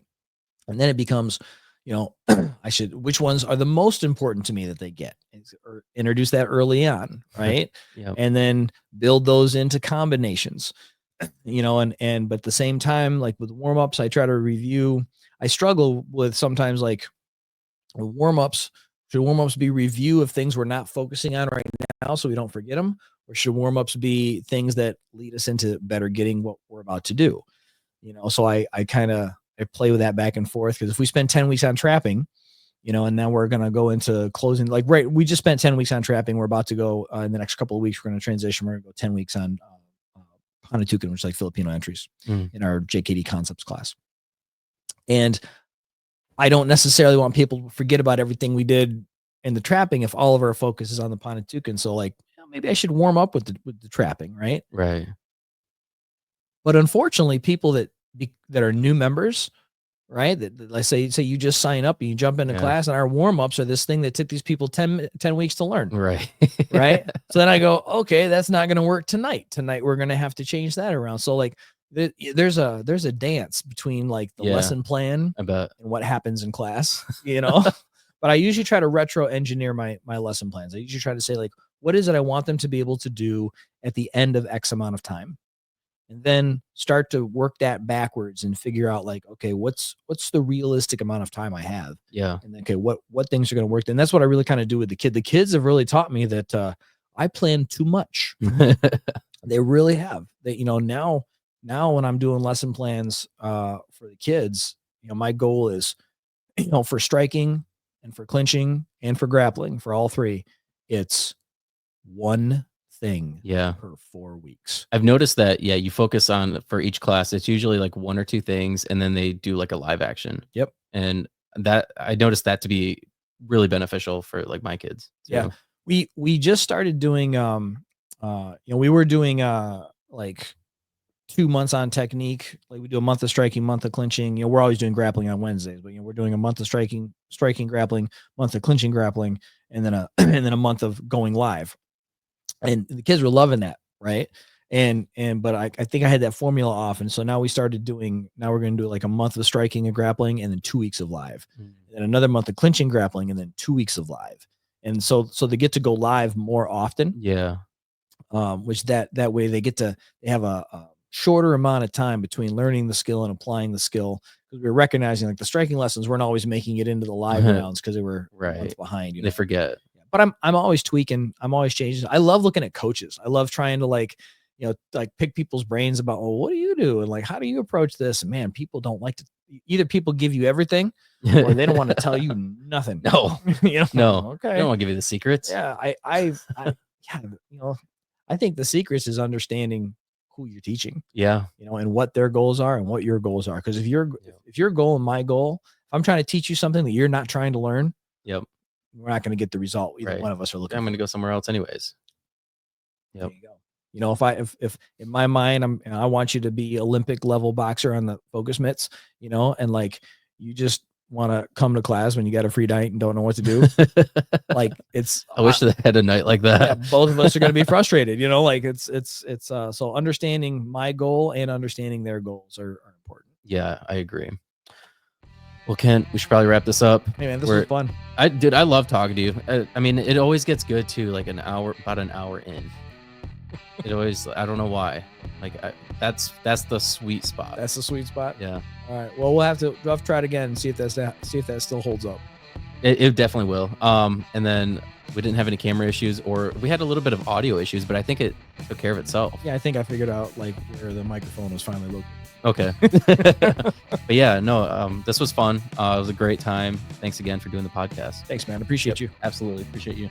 And then it becomes, which ones are the most important to me that they get, or introduce that early on. Right. Yep. And then build those into combinations, but at the same time, like with warm-ups, I try to review. I struggle with sometimes like warm-ups. Should warm-ups be review of things we're not focusing on right now so we don't forget them? Or should warm-ups be things that lead us into better getting what we're about to do? So I kind of I play with that back and forth, because if we spend 10 weeks on trapping, and then we're going to go into closing, like, right, we just spent 10 weeks on trapping. We're about to go in the next couple of weeks. We're going to transition. We're going to go 10 weeks on Hanatukan, which is like Filipino entries Mm. in our JKD concepts class. And I don't necessarily want people to forget about everything we did in the trapping if all of our focus is on the Panatukan. So like, maybe I should warm up with the trapping, right? Right. But unfortunately, people that are new members, right? That let's say you just sign up and you jump into Yeah. class, and our warm-ups are this thing that took these people 10 weeks to learn. Right. Right. So then I go, okay, that's not going to work tonight. Tonight, we're going to have to change that around. So like there's a dance between like the Yeah. lesson plan I bet. and what happens in class, but I usually try to retro engineer my lesson plans. I usually try to say like, what is it I want them to be able to do at the end of X amount of time? And then start to work that backwards and figure out like, okay, what's the realistic amount of time I have? Yeah. And then, okay, what things are going to work? And that's what I really kind of do with the kid. The kids have really taught me that I plan too much. They really have. That now when I'm doing lesson plans for the kids, my goal is, for striking and for clinching and for grappling, for all three, it's one thing Yeah. per 4 weeks. I've noticed that, yeah, you focus on for each class, it's usually like 1 or 2 things, and then they do like a live action. Yep. And that I noticed that to be really beneficial for like my kids too. Yeah. We just started doing we were doing like 2 months on technique. Like we do a month of striking, month of clinching. We're always doing grappling on Wednesdays, but we're doing a month of striking, grappling, month of clinching, grappling, and then a month of going live. And the kids were loving that, right? But I think I had that formula off, and so now we're going to do like a month of striking and grappling, and then 2 weeks of live, and another month of clinching, grappling, and then 2 weeks of live. And so they get to go live more often. Yeah. Which that way they have a shorter amount of time between learning the skill and applying the skill, because we're recognizing like the striking lessons weren't always making it into the live rounds because they were Right. months behind. They forget. But I'm always tweaking. I'm always changing. I love looking at coaches. I love trying to like pick people's brains about, well, what do you do? And like, how do you approach this? And man, people don't like to, either people give you everything or they don't want to tell you nothing. No. No. Okay. I don't want to give you the secrets. Yeah. yeah, I think the secret is understanding who you're teaching, Yeah. and what their goals are and what your goals are. Because if Yep. your goal and my goal, if I'm trying to teach you something that you're not trying to learn, Yep. we're not going to get the result either Right. one of us are looking I'm for. gonna go somewhere else anyways. There Yep. you go. If in my mind I want you to be Olympic level boxer on the focus mitts, and like you just want to come to class when you got a free night and don't know what to do, like I wish they had a night like yeah, that. both of us are going to be frustrated, like it's so understanding my goal and understanding their goals are important. Yeah, I agree. Well, Kent, we should probably wrap this up. Hey man, this was fun. I love talking to you. I mean, it always gets good too, like about an hour in. It always, I don't know why. Like that's the sweet spot. That's the sweet spot. Yeah. All right. Well, we'll have to try it again and see if that still holds up. It definitely will. And then we didn't have any camera issues, or we had a little bit of audio issues, but I think it took care of itself. Yeah, I think I figured out like where the microphone was finally located. Okay. But yeah, no, this was fun. It was a great time. Thanks again for doing the podcast. Thanks, man. Appreciate you. Absolutely. Appreciate you.